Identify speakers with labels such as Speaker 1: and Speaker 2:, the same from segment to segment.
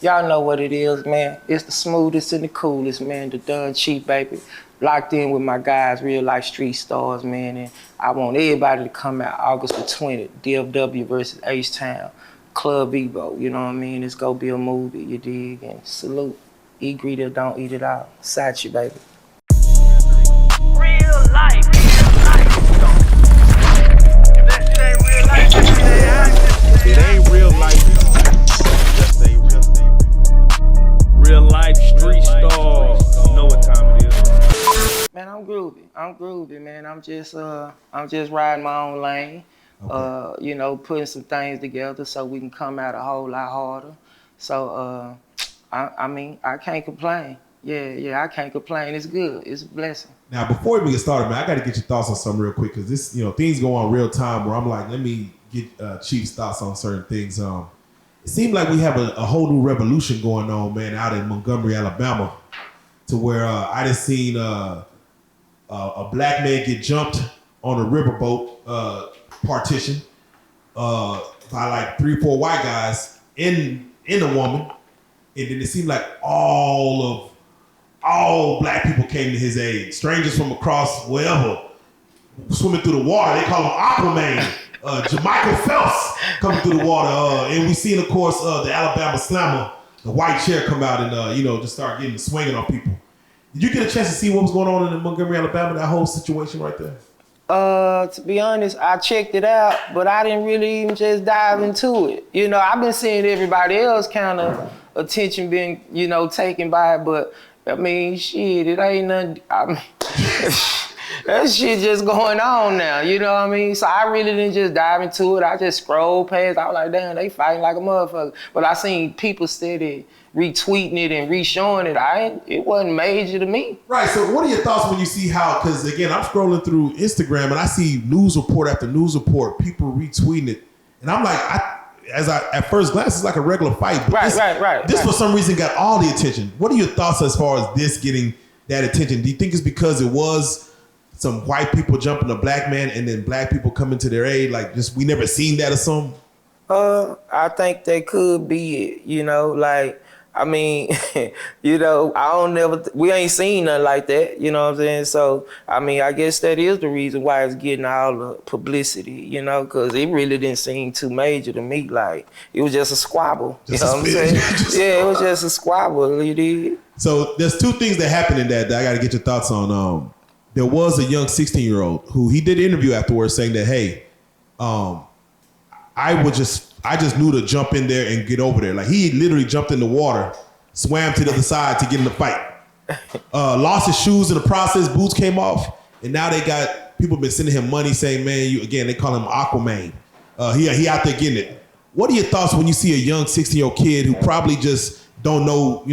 Speaker 1: Y'all know what it is, man. It's the smoothest and the coolest, man. The Dun Chief, baby. Locked in with my guys, Real Life Street Stars, man. And I want everybody to come out August the 20th, DFW versus H-Town, Club Evo. You know what I mean? It's gonna be a movie, you dig? And salute. Eat greedy or don't eat it all. Sachi, baby.
Speaker 2: Real life. If that shit ain't real life,
Speaker 3: it ain't real life. Just ain't real. Real life street stars. You know what time it is.
Speaker 1: Man, I'm groovy, man. I'm just riding my own lane. Okay. You know, putting some things together so we can come out a whole lot harder. So, I mean, I can't complain. Yeah, I can't complain. It's good. It's a blessing.
Speaker 4: Now, before we get started, man, I got to get your thoughts on something real quick because this, things go on real time where I'm like, let me get Chief's thoughts on certain things. It seemed like we have a whole new revolution going on, man, out in Montgomery, Alabama, to where I just seen a black man get jumped on a riverboat partition by like 3 or 4 white guys in a woman, and then it seemed like all black people came to his aid. Strangers from across wherever, swimming through the water. They call him Aquaman. Jermichael Phelps coming through the water. And we seen, of course, the Alabama Slammer, the white chair, come out and, just start getting swinging on people. Did you get a chance to see what was going on in Montgomery, Alabama, that whole situation right there?
Speaker 1: To be honest, I checked it out, but I didn't really even just dive into it. I've been seeing everybody else kind of attention being, taken by it, but I mean, shit, it ain't nothing. I mean, that shit just going on now, you know what I mean? So I really didn't just dive into it. I just scrolled past. I was like, damn, they fighting like a motherfucker. But I seen people steady retweeting it and re-showing it. It wasn't major to me.
Speaker 4: Right, so what are your thoughts when you see how, because again, I'm scrolling through Instagram and I see news report after news report, people retweeting it. And I'm like, at first glance, it's like a regular fight. But this for some reason got all the attention. What are your thoughts as far as this getting that attention? Do you think it's because it was some white people jumping a black man and then black people coming to their aid? Like, just we never seen that or something?
Speaker 1: I think that could be it, I mean, we ain't seen nothing like that, you know what I'm saying? So, I mean, I guess that is the reason why it's getting all the publicity, because it really didn't seem too major to me. Like, it was just a squabble, you know what I'm saying? Yeah, it was just a squabble, you did.
Speaker 4: So, there's 2 things that happened in that I got to get your thoughts on. There was a young 16-year-old who he did an interview afterwards saying that, hey, I just knew to jump in there and get over there. Like, he literally jumped in the water, swam to the other side to get in the fight. Lost his shoes in the process, boots came off, and now people been sending him money saying, man, they call him Aquaman. He out there getting it. What are your thoughts when you see a young 16-year-old kid who probably just don't know,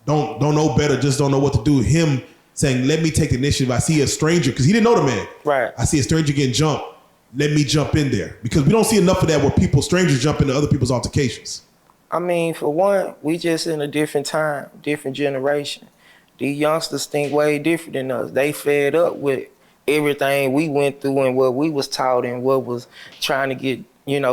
Speaker 4: don't know better, just don't know what to do, him saying, let me take the initiative. I see a stranger, because he didn't know the man.
Speaker 1: Right.
Speaker 4: I see a stranger getting jumped. Let me jump in there. Because we don't see enough of that where strangers jump into other people's altercations.
Speaker 1: I mean, for one, we just in a different time, different generation. These youngsters think way different than us. They fed up with everything we went through and what we was taught and what was trying to get,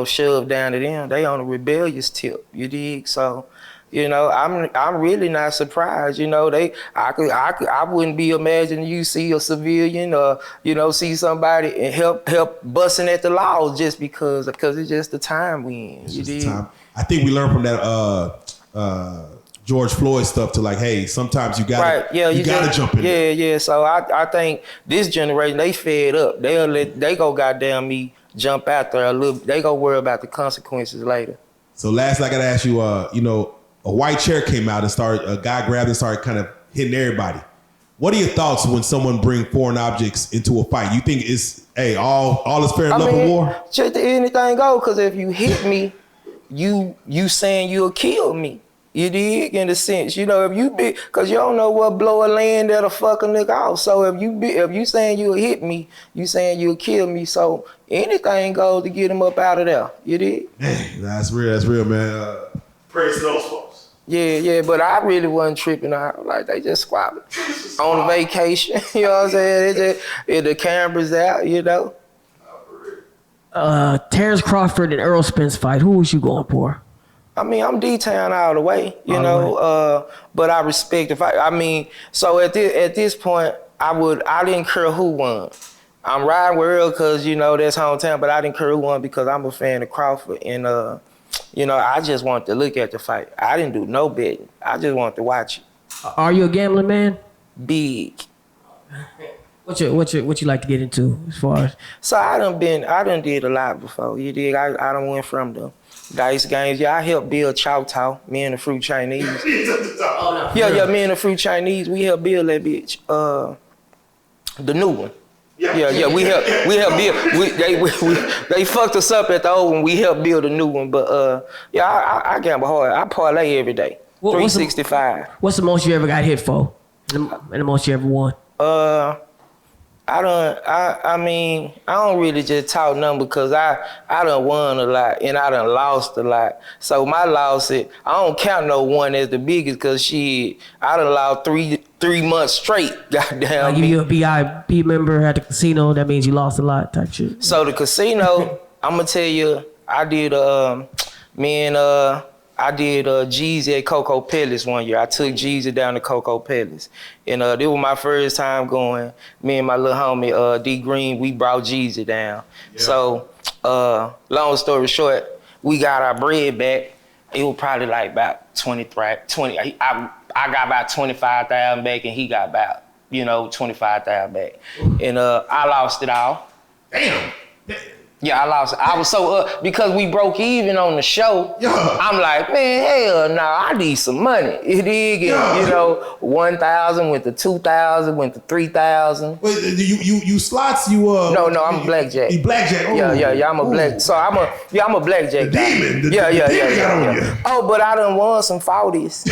Speaker 1: shoved down to them. They on a rebellious tip, you dig? So, I'm really not surprised. I wouldn't be imagining you see a civilian or see somebody and help busting at the laws just because it's just the time we in.
Speaker 4: It's just the time. I think we learned from that George Floyd stuff to like, hey, sometimes you gotta jump in.
Speaker 1: Yeah. So I think this generation, they fed up. They go goddamn me jump out there a little. They go worry about the consequences later.
Speaker 4: So last, I gotta ask you, a white chair came out and a guy grabbed and started kind of hitting everybody. What are your thoughts when someone bring foreign objects into a fight? You think it's, hey, all is fair enough in war?
Speaker 1: Just anything go, because if you hit me, you saying you'll kill me. You dig? In a sense, if you be, because you don't know what blow a land that'll fuck a nigga off. So if you saying you'll hit me, you saying you'll kill me. So anything goes to get him up out of there. You dig?
Speaker 4: Man, that's real, man. Praise to those folks.
Speaker 1: Yeah, but I really wasn't tripping out. Like, they just squabbling on vacation. You know what I'm saying? The cameras out,
Speaker 5: Terrence Crawford and Errol Spence fight. Who was you going for?
Speaker 1: I mean, I'm D-Town all the way, you know. But I respect so at this point, I didn't care who won. I'm riding with Earl because, you know, that's hometown, but I didn't care who won because I'm a fan of Crawford. And, you know, I just wanted to look at the fight. I didn't do no betting. I just wanted to watch it.
Speaker 5: Are you a gambling man?
Speaker 1: Big.
Speaker 5: What you like to get into as far as?
Speaker 1: So I done did a lot before. You dig? I done went from the dice games. Yeah, I helped build Chowtow, me and the Fruit Chinese. Yeah, me and the Fruit Chinese, we helped build that bitch. The new one. Yeah, we helped build. They fucked us up at the old one. We helped build a new one, but yeah, I gamble hard. I parlay every day. 365.
Speaker 5: What's the most you ever got hit for, and the most you ever won?
Speaker 1: I mean, I don't really just talk numbers because I done won a lot and I done lost a lot. So my loss, I don't count no one as the biggest because I done lost three months straight. Goddamn.
Speaker 5: Like if you're a VIP member at the casino, that means you lost a lot type shit.
Speaker 1: So the casino, I'm gonna tell you, I did I did Jeezy at Cocoa Palace one year. I took Jeezy down to Cocoa Palace. And this was my first time going. Me and my little homie, D Green, we brought Jeezy down. Yeah. So, long story short, we got our bread back. It was probably like about 20. I got about 25,000 back and he got about, 25,000 back. And I lost it all.
Speaker 4: Damn.
Speaker 1: Yeah, I lost it. I was so because we broke even on the show. Yeah. I'm like, man, hell no, I need some money. You dig? And, 1,000 went to 2,000, went to 3,000.
Speaker 4: Wait, you slots? No,
Speaker 1: I'm a blackjack.
Speaker 4: You blackjack? Oh.
Speaker 1: Yeah, I'm a black. So I'm a blackjack.
Speaker 4: The demon.
Speaker 1: Yeah. Oh, but I done won some 40s.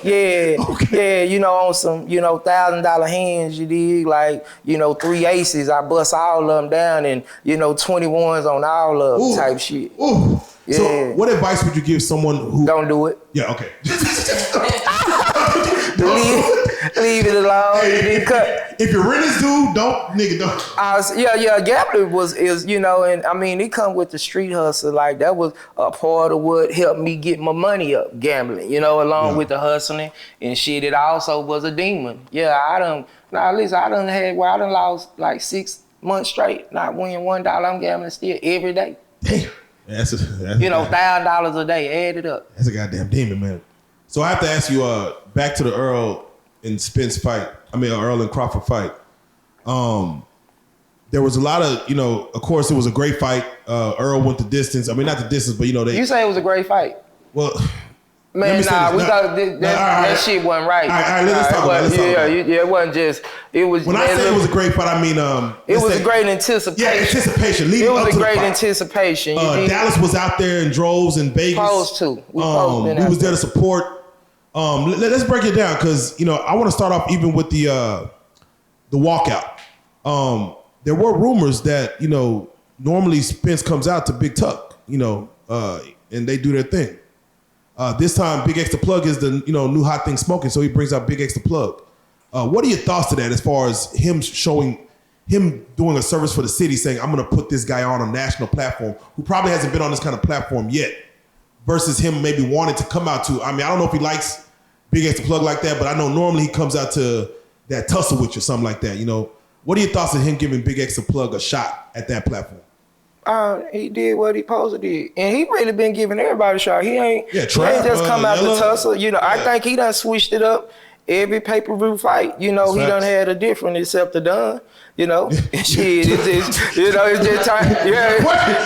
Speaker 1: Yeah. Okay. Yeah, on some, $1,000 hands, you dig? Like, 3 aces, I bust all of them down and, 21s on all of them type shit.
Speaker 4: Ooh.
Speaker 1: Yeah.
Speaker 4: So what advice would you give someone who...
Speaker 1: Don't do it.
Speaker 4: Yeah, okay.
Speaker 1: Leave it alone.
Speaker 4: If your rent is due, don't.
Speaker 1: Gambling is and I mean, it come with the street hustle. Like that was a part of what helped me get my money up, gambling, along with the hustling and shit. It also was a demon. Yeah, I done lost like 6 months straight, not winning $1. I'm gambling still every day.
Speaker 4: Damn. That's
Speaker 1: $1,000 a day, add it up.
Speaker 4: That's a goddamn demon, man. So I have to ask you, back to the Earl and Spence fight. Earl and Crawford fight. There was a lot of, of course, it was a great fight. Earl went the distance. Not the distance, but
Speaker 1: You say it was a great fight.
Speaker 4: Well,
Speaker 1: man, we thought that shit wasn't right.
Speaker 4: All right, let's talk about it.
Speaker 1: It wasn't just. It was.
Speaker 4: When I say it was a great fight, I mean
Speaker 1: it was a great anticipation.
Speaker 4: Yeah, anticipation. Leading
Speaker 1: it was
Speaker 4: up
Speaker 1: a
Speaker 4: to
Speaker 1: great
Speaker 4: the fight.
Speaker 1: Anticipation.
Speaker 4: Dallas was out there in droves in Vegas.
Speaker 1: We was
Speaker 4: there to support. Let's break it down because I want to start off even with the walkout. There were rumors that normally Spence comes out to Big Tuck, and they do their thing. This time, Big X the Plug is the new hot thing smoking, so he brings out Big X the Plug. What are your thoughts to that as far as him doing a service for the city, saying I'm going to put this guy on a national platform who probably hasn't been on this kind of platform yet, versus him maybe wanting to come out to? I don't know if he likes Big X the Plug like that, but I know normally he comes out to that tussle with you, something like that. What are your thoughts of him giving Big X the Plug a shot at that platform?
Speaker 1: He did what he supposed to do. And he really been giving everybody a shot. He ain't just come out to tussle. I think he done switched it up every pay-per-view fight. He done had a different except the done. Shit, it's just time. Yeah, you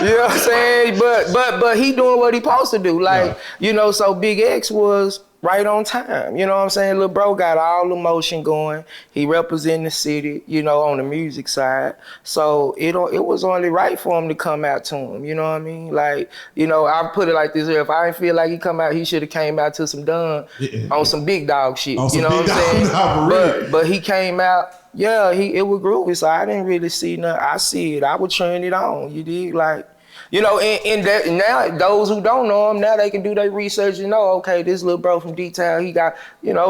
Speaker 1: know what I'm saying? But he doing what he supposed to do. Like, so Big X was right on time. You know what I'm saying? Little bro got all the motion going. He representing the city, on the music side. So it was only right for him to come out to him. You know what I mean? Like, I put it like this here. If I didn't feel like he come out, he should have came out to some done on some big dog shit. You know what I'm saying? But he came out. Yeah, it was groovy. So I didn't really see nothing. I see it. I would turn it on. You dig? Like, and that now those who don't know him, now they can do their research and know, okay, this little bro from D-Town, he got,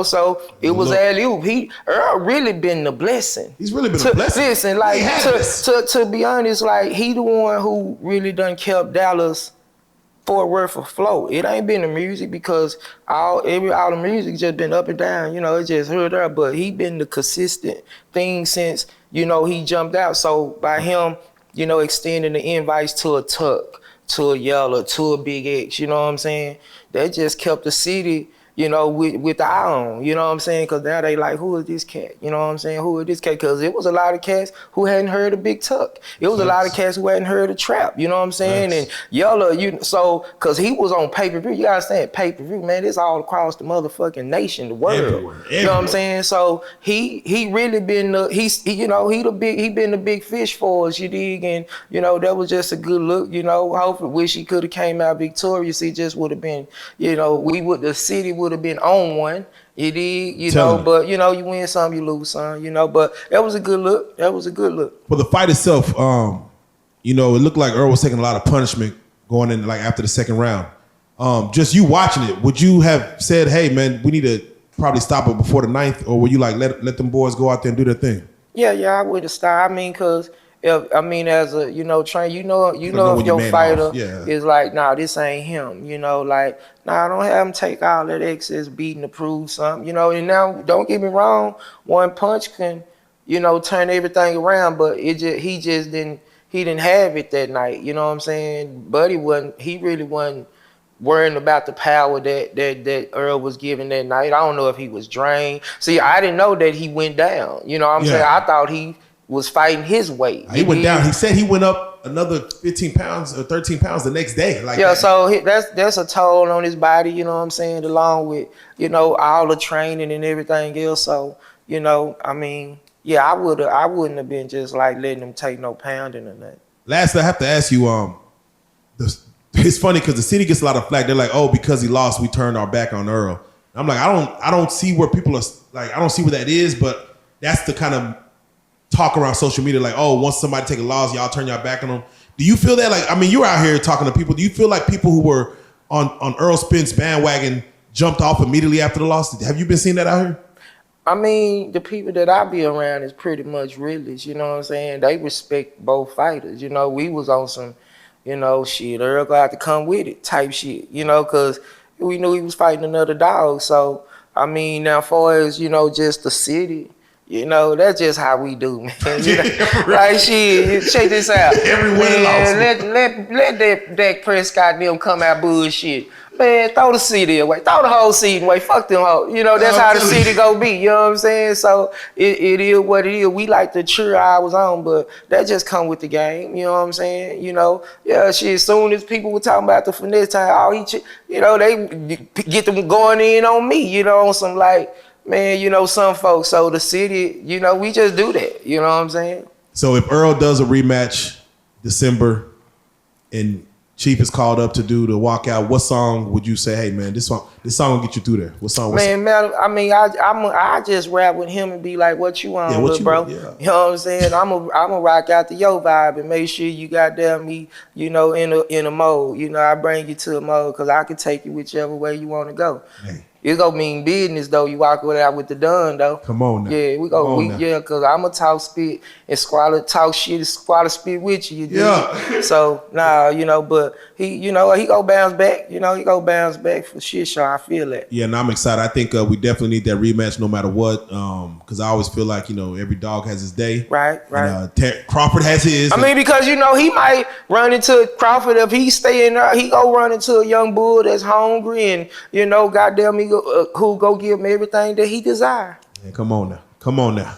Speaker 1: so it was alley-oop. Earl really been the blessing.
Speaker 4: He's really been a blessing.
Speaker 1: Listen, like, to be honest, like, he the one who really done kept Dallas Fort Worth afloat. It ain't been the music because all the music just been up and down. You know, it just heard up. But he been the consistent thing since, you know, he jumped out. So by him, you know, extending the invites to a Tuck, to a Yella, to a Big X, you know what I'm saying? That just kept the city, you know, with the eye on, you know what I'm saying? Because now they like, who is this cat? You know what I'm saying? Who is this cat? Because it was a lot of cats who hadn't heard of Big Tuck. It was a lot of cats who hadn't heard of Trap, you know what I'm saying? And Yella, because he was on pay-per-view. You gotta understand, pay-per-view, man, it's all across the motherfucking nation, the world.
Speaker 4: Everywhere.
Speaker 1: You know what I'm saying? So he really been he been the big fish for us, you dig? And, you know, that was just a good look, you know. Hopefully, wish he could have came out victorious. He just would have been, you know, the city would have been on one, you dig, you know, but you know, you win some, you lose some, you know, but that was a good look. That was a good look.
Speaker 4: For the fight itself, you know, it looked like Earl was taking a lot of punishment going in like after the second round. Just you watching it, would you have said, hey man, we need to probably stop it before the ninth, or were you like let them boys go out there and do their thing? Yeah,
Speaker 1: I would have stopped. I mean, cause as a, you know, train, you know if your fighter is like, nah, this ain't him, you know, like, nah, don't have him take all that excess beating to prove something, you know. And now, don't get me wrong, one punch can, you know, turn everything around, but he didn't have it that night, you know what I'm saying? But he really wasn't worrying about the power that Earl was giving that night. I don't know if he was drained. See, I didn't know that he went down, you know what I'm saying? I thought he was fighting his weight.
Speaker 4: He went down. He said he went up another 15 pounds or 13 pounds the next day. Like
Speaker 1: so that's a toll on his body, you know what I'm saying, along with, you know, all the training and everything else. So, you know, I mean, I wouldn't have been just like letting him take no pounding or nothing.
Speaker 4: Lastly, I have to ask you, it's funny because the city gets a lot of flack. They're like, oh, because he lost, we turned our back on Earl. I'm like, I don't see where people are like, I don't see where that is, but that's the kind of talk around social media, like, oh, once somebody take a loss, y'all turn y'all back on them. Do you feel that? Like, I mean, you're out here talking to people. Do you feel like people who were on Errol Spence bandwagon jumped off immediately after the loss? Have you been seeing that out here?
Speaker 1: I mean, the people that I be around is pretty much realists, you know what I'm saying? They respect both fighters. You know, we was on some, you know, shit, Earl gonna have to come with it type shit, you know, because we knew he was fighting another dog. So, I mean, now as far as, you know, just the city, you know, that's just how we do, man. You know? Like, shit, check this out.
Speaker 4: Everyone lost.
Speaker 1: Let that Dak Prescott them come out bullshit. Man, throw the city away. Throw the whole season away. Fuck them hoes. You know, that's how the city go be. You know what I'm saying? So it is what it is. We like to cheer I was on, but that just come with the game. You know what I'm saying? You know, shit, as soon as people were talking about the finesse time, you know, they get them going in on me, you know, on some like, man, you know, some folks. So the city, you know, we just do that. You know what I'm saying?
Speaker 4: So if Earl does a rematch December and Chief is called up to do the walkout, what song would you say, hey man, this song will get you through there? What song?
Speaker 1: Man, I mean, I just rap with him and be like, what you on, little bro? You know what I'm saying? I'm a rock out to your vibe and make sure you goddamn me, you know, in a mode. You know, I bring you to a mode because I can take you whichever way you want to go. Hey. It gonna mean business though. You walk out with the done though.
Speaker 4: Come on now.
Speaker 1: Yeah, cause I'ma talk spit and talk shit and squalor spit with you. So you know, but he go bounce back. You know, he go bounce back for shit. So I feel that.
Speaker 4: Yeah, and I'm excited. I think we definitely need that rematch no matter what. Cause I always feel like, you know, every dog has his day.
Speaker 1: Right.
Speaker 4: And, Crawford has his.
Speaker 1: I mean, because you know he might run into Crawford if he stay in there. He go run into a young bull that's hungry and, you know, goddamn he who go give him everything that he desire.
Speaker 4: Yeah, come on now.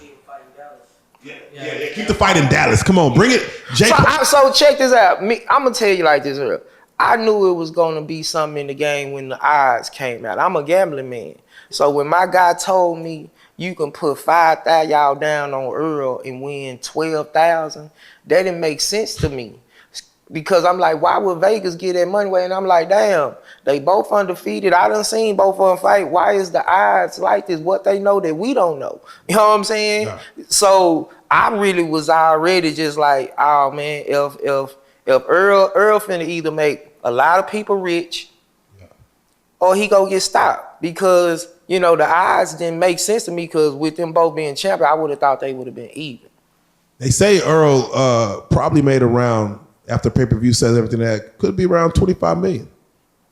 Speaker 4: Yeah. Keep the fight in Dallas. Come on, bring it.
Speaker 1: So check this out. I'm gonna tell you like this, Earl. I knew it was gonna be something in the game when the odds came out. I'm a gambling man. So when my guy told me you can put 5,000 y'all down on Earl and win 12,000, that didn't make sense to me. Because I'm like, why would Vegas get that money away? And I'm like, damn, they both undefeated. I done seen both of them fight. Why is the odds like this? What they know that we don't know. You know what I'm saying? Yeah. So I really was already just like, oh man, if Earl finna either make a lot of people rich or he go get stopped. Because, you know, the odds didn't make sense to me because with them both being champion, I would have thought they would have been even.
Speaker 4: They say Earl probably made around, after pay-per-view says everything, that could be around 25 million.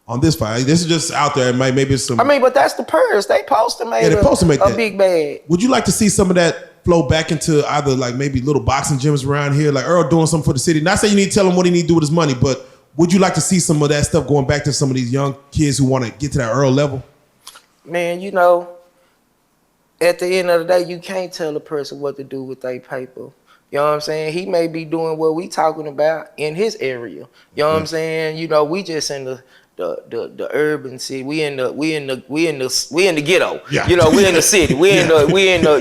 Speaker 4: on this fight. This is just out there. Maybe it's some.
Speaker 1: I mean, but that's the purse. They supposed to make
Speaker 4: Yeah, they supposed to make
Speaker 1: a
Speaker 4: that.
Speaker 1: big bag.
Speaker 4: Would you like to see some of that flow back into either like maybe little boxing gyms around here, like Earl doing something for the city? Not saying you need to tell him what he need to do with his money, but would you like to see some of that stuff going back to some of these young kids who want to get to that Earl level?
Speaker 1: Man, you know, at the end of the day, you can't tell a person what to do with their paper. You know what I'm saying? He may be doing what we talking about in his area. You know what I'm saying? You know, we just in the urban city. We in the ghetto.
Speaker 4: Yeah.
Speaker 1: You know, we in the city. We in the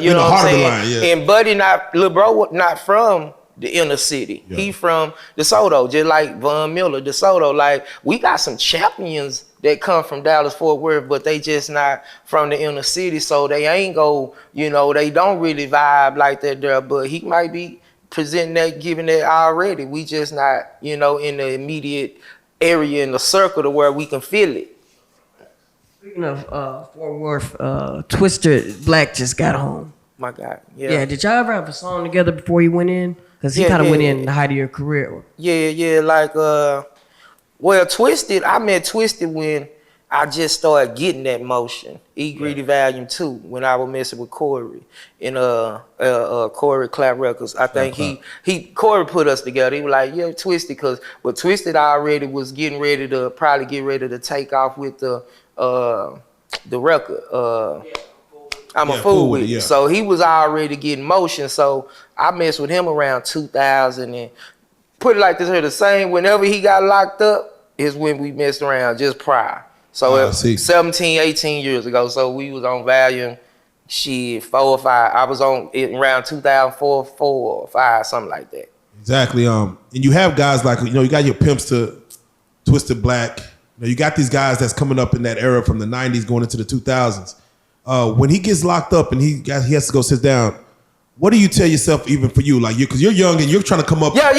Speaker 1: you know what I'm saying?
Speaker 4: Line, yeah.
Speaker 1: And Buddy Lil Bro not from the inner city. Yeah. He from DeSoto, just like Von Miller, DeSoto. Like, we got some champions that come from Dallas Fort Worth, but they just not from the inner city, so they ain't go, you know, they don't really vibe like that there. But he might be presenting that, giving that already. We just not, you know, in the immediate area in the circle to where we can feel it.
Speaker 5: Speaking of Fort Worth, Twisted Black just got home.
Speaker 1: My God, yeah.
Speaker 5: Yeah, did y'all ever have a song together before you went in? Because he kind of went in the height of your career.
Speaker 1: Yeah, like, well, Twisted, I met Twisted when I just started getting that motion. Greedy Volume 2, when I was messing with Corey in Corey Clap Records. I think Corey put us together. He was like, yeah, Twisted, but Twisted already was getting ready to take off with the record. I'm a fool with it. Yeah. So he was already getting motion. So I messed with him around 2000 and put it like this here, the same, whenever he got locked up is when we messed around, just prior. So 17, 18 years ago. So we was on volume, 4 or 5. I was on it around 2004, 4 or 5, something like that.
Speaker 4: Exactly. And you have guys like, you know, you got your pimps to Twisted Black. You know, you got these guys that's coming up in that era from the 90s going into the 2000s. When he gets locked up and he has to go sit down, what do you tell yourself, even for you, like because you're young and you're trying to come up?
Speaker 1: Yeah,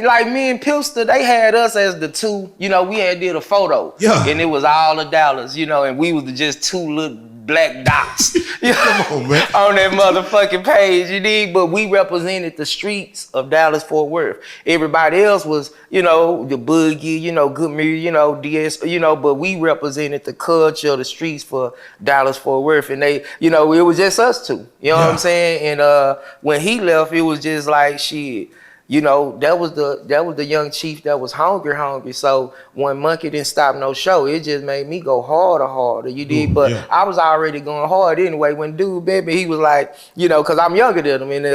Speaker 1: like me and Pilster, they had us as the two. You know, we had did a photo. Yeah, and it was all the dollars. You know, and we was just two little black dots.
Speaker 4: Come on, man.
Speaker 1: On that motherfucking page, you dig? But we represented the streets of Dallas Fort Worth. Everybody else was, you know, the Boogie, you know, Good Mirror, you know, DS, you know, but we represented the culture of the streets for Dallas Fort Worth. And they, you know, it was just us two. You know what I'm saying? And when he left, it was just like shit. You know, that was the young chief that was hungry. So when Monkey didn't stop no show, it just made me go harder. You did, but I was already going hard anyway. When dude, baby, he was like, you know, cause I'm younger than him, and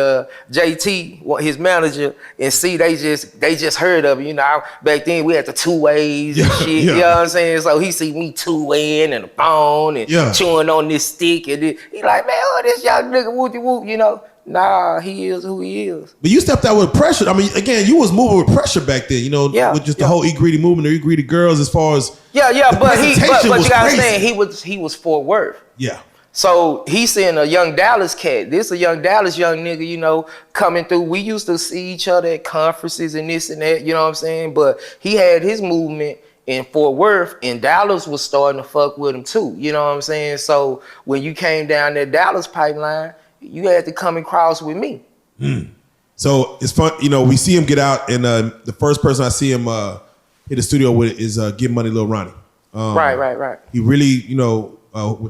Speaker 1: JT, his manager, and C, they just heard of it. You know, back then we had the 2 ways and shit. You know what I'm saying? So he see me 2-waying and the phone and chewing on this stick, and he like, man, this young nigga whoopty whoop, you know. Nah, he is who he is.
Speaker 4: But you stepped out with pressure. I mean, again, you was moving with pressure back then, you know, with just the whole E-Greedy movement, or E-Greedy girls, as far as
Speaker 1: but you gotta understand, he was Fort Worth.
Speaker 4: Yeah.
Speaker 1: So he's seeing a young Dallas cat. This a young Dallas young nigga, you know, coming through. We used to see each other at conferences and this and that, you know what I'm saying? But he had his movement in Fort Worth, and Dallas was starting to fuck with him too, you know what I'm saying? So when you came down that Dallas pipeline, you had to come and cross with me.
Speaker 4: So it's fun, you know, we see him get out, and the first person I see him hit the studio with is Get Money Lil Ronnie.
Speaker 1: Right. He
Speaker 4: really, you know,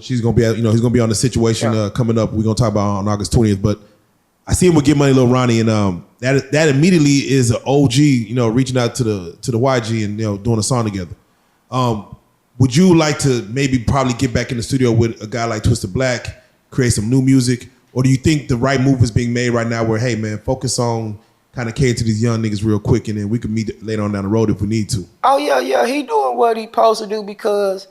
Speaker 4: she's gonna be, you know, he's gonna be on the situation coming up. We're gonna talk about on August 20th, but I see him with Get Money Lil Ronnie, and that immediately is an OG, you know, reaching out to the YG and, you know, doing a song together. Would you like to maybe probably get back in the studio with a guy like Twisted Black, create some new music? Or do you think the right move is being made right now where, hey, man, focus on kind of cater to these young niggas real quick, and then we can meet later on down the road if we need to?
Speaker 1: Oh, yeah. He doing what he supposed to do, because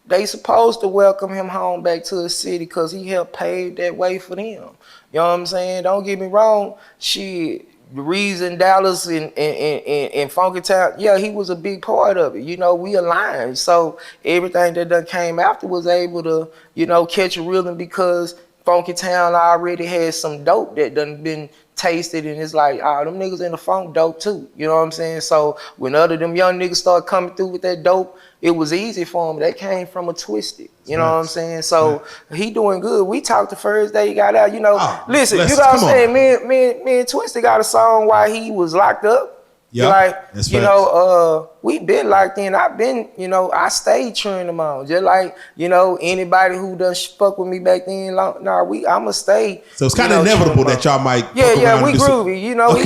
Speaker 1: they supposed to welcome him home back to the city, because he helped pave that way for them. You know what I'm saying? Don't get me wrong. Shit, the reason Dallas and Funky Town, he was a big part of it. You know, we aligned. So everything that done came after was able to, you know, catch a rhythm, because Funky Town already had some dope that done been tasted, and it's like, them niggas in the funk dope too. You know what I'm saying? So when other them young niggas start coming through with that dope, it was easy for them. That came from a Twisted. You know what I'm saying? So he doing good. We talked the first day he got out. You know, listen, you know what I'm saying? Me and Twisted got a song while he was locked up.
Speaker 4: Yeah,
Speaker 1: like,
Speaker 4: that's
Speaker 1: you
Speaker 4: facts.
Speaker 1: know, we been locked in. I've been, you know, I stayed cheering them on. Just like, you know, anybody who done fuck with me back then, I'ma stay.
Speaker 4: So it's
Speaker 1: you
Speaker 4: kind of
Speaker 1: know,
Speaker 4: inevitable
Speaker 1: cheering
Speaker 4: that
Speaker 1: them on.
Speaker 4: y'all might
Speaker 1: Yeah,
Speaker 4: fuck
Speaker 1: yeah,
Speaker 4: around
Speaker 1: we
Speaker 4: and do some-
Speaker 1: groovy. You know,
Speaker 4: Okay.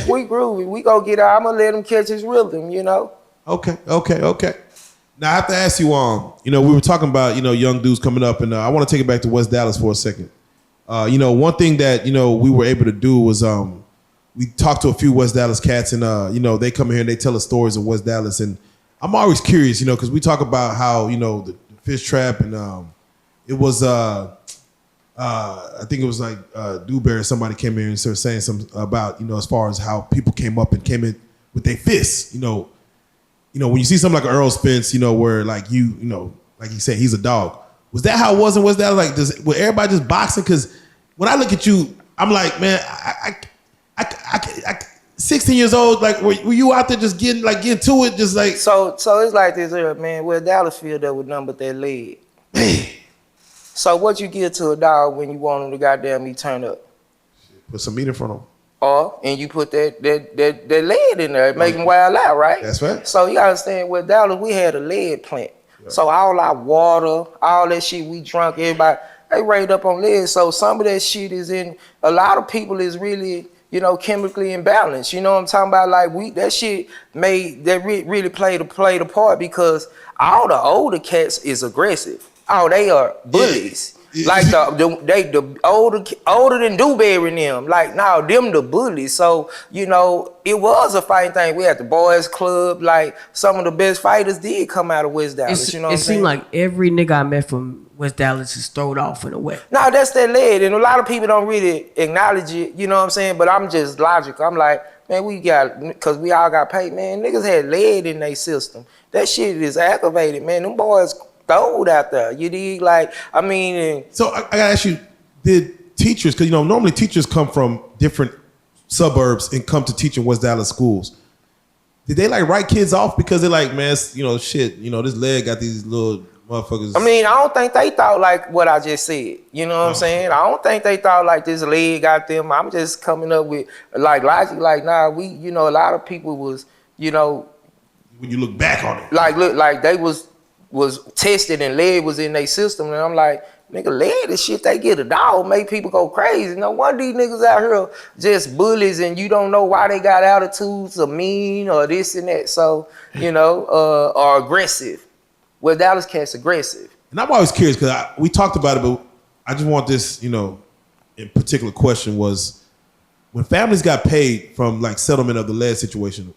Speaker 1: we groovy. We go get out. I'ma let him catch his rhythm, you know.
Speaker 4: Okay. Now I have to ask you, you know, we were talking about, you know, young dudes coming up, and I want to take it back to West Dallas for a second. You know, one thing that, you know, we were able to do was we talked to a few West Dallas cats, and you know, they come here and they tell us stories of West Dallas, and I'm always curious, you know, because we talk about how, you know, the fish trap, and it was I think it was like Dewberry, somebody came here and started saying something about, you know, as far as how people came in with their fists, you know, when you see something like Errol Spence, you know, where like you know, like you said, he's a dog. Was that how it was in West Dallas? Like, was everybody just boxing? Because when I look at you, I'm like, man, I 16 years old, like, were you out there just getting to it, just like?
Speaker 1: So it's like this here, man. Where Dallas filled up with nothing but that lead.
Speaker 4: Man,
Speaker 1: So what you give to a dog when you want him to goddamn me turn up?
Speaker 4: put some meat in front of him.
Speaker 1: And you put that lead in there, make him wild out, right?
Speaker 4: That's right.
Speaker 1: So you gotta understand, with Dallas, we had a lead plant.
Speaker 4: Right.
Speaker 1: So all our water, all that shit we drunk, everybody, they raised up on lead. So some of that shit is in, a lot of people is really, you know, chemically imbalanced. You know what I'm talking about? Like, that shit really played a part, because all the older cats is aggressive. Oh, they are bullies.
Speaker 4: Yeah.
Speaker 1: Like the older than Dewberry and them. Like, now them the bullies. So, you know, it was a fighting thing. We had the boys club. Like, some of the best fighters did come out of West Dallas. You know what I'm
Speaker 5: It
Speaker 1: saying?
Speaker 5: seemed like every nigga I met from West Dallas is throwed off in a way.
Speaker 1: No, that's that lead. And a lot of people don't really acknowledge it. You know what I'm saying? But I'm just logical. I'm like, man, because we all got paid. Man, niggas had lead in their system. That shit is activated, man. Them boys throwed out there. You dig? Like, I mean.
Speaker 4: So I gotta ask you, did teachers, because, you know, normally teachers come from different suburbs and come to teach in West Dallas schools. Did they like write kids off because they're like, man, you know, shit, you know, this leg got these little motherfuckers.
Speaker 1: I mean, I don't think they thought like what I just said. You know what I'm saying? I don't think they thought like this leg got them. I'm just coming up with like logic. Like, nah, you know, a lot of people was, you know,
Speaker 4: when you look back on it,
Speaker 1: like, look, like they was tested and lead was in their system, and I'm like, nigga, lead and shit, they get a dog, make people go crazy. No wonder these niggas out here just bullies, and you don't know why they got attitudes or mean or this and that. So, you know, or aggressive. Well, Dallas cats aggressive.
Speaker 4: and I'm always curious because we talked about it, but I just want this, you know, in particular question was, when families got paid from like settlement of the lead situation,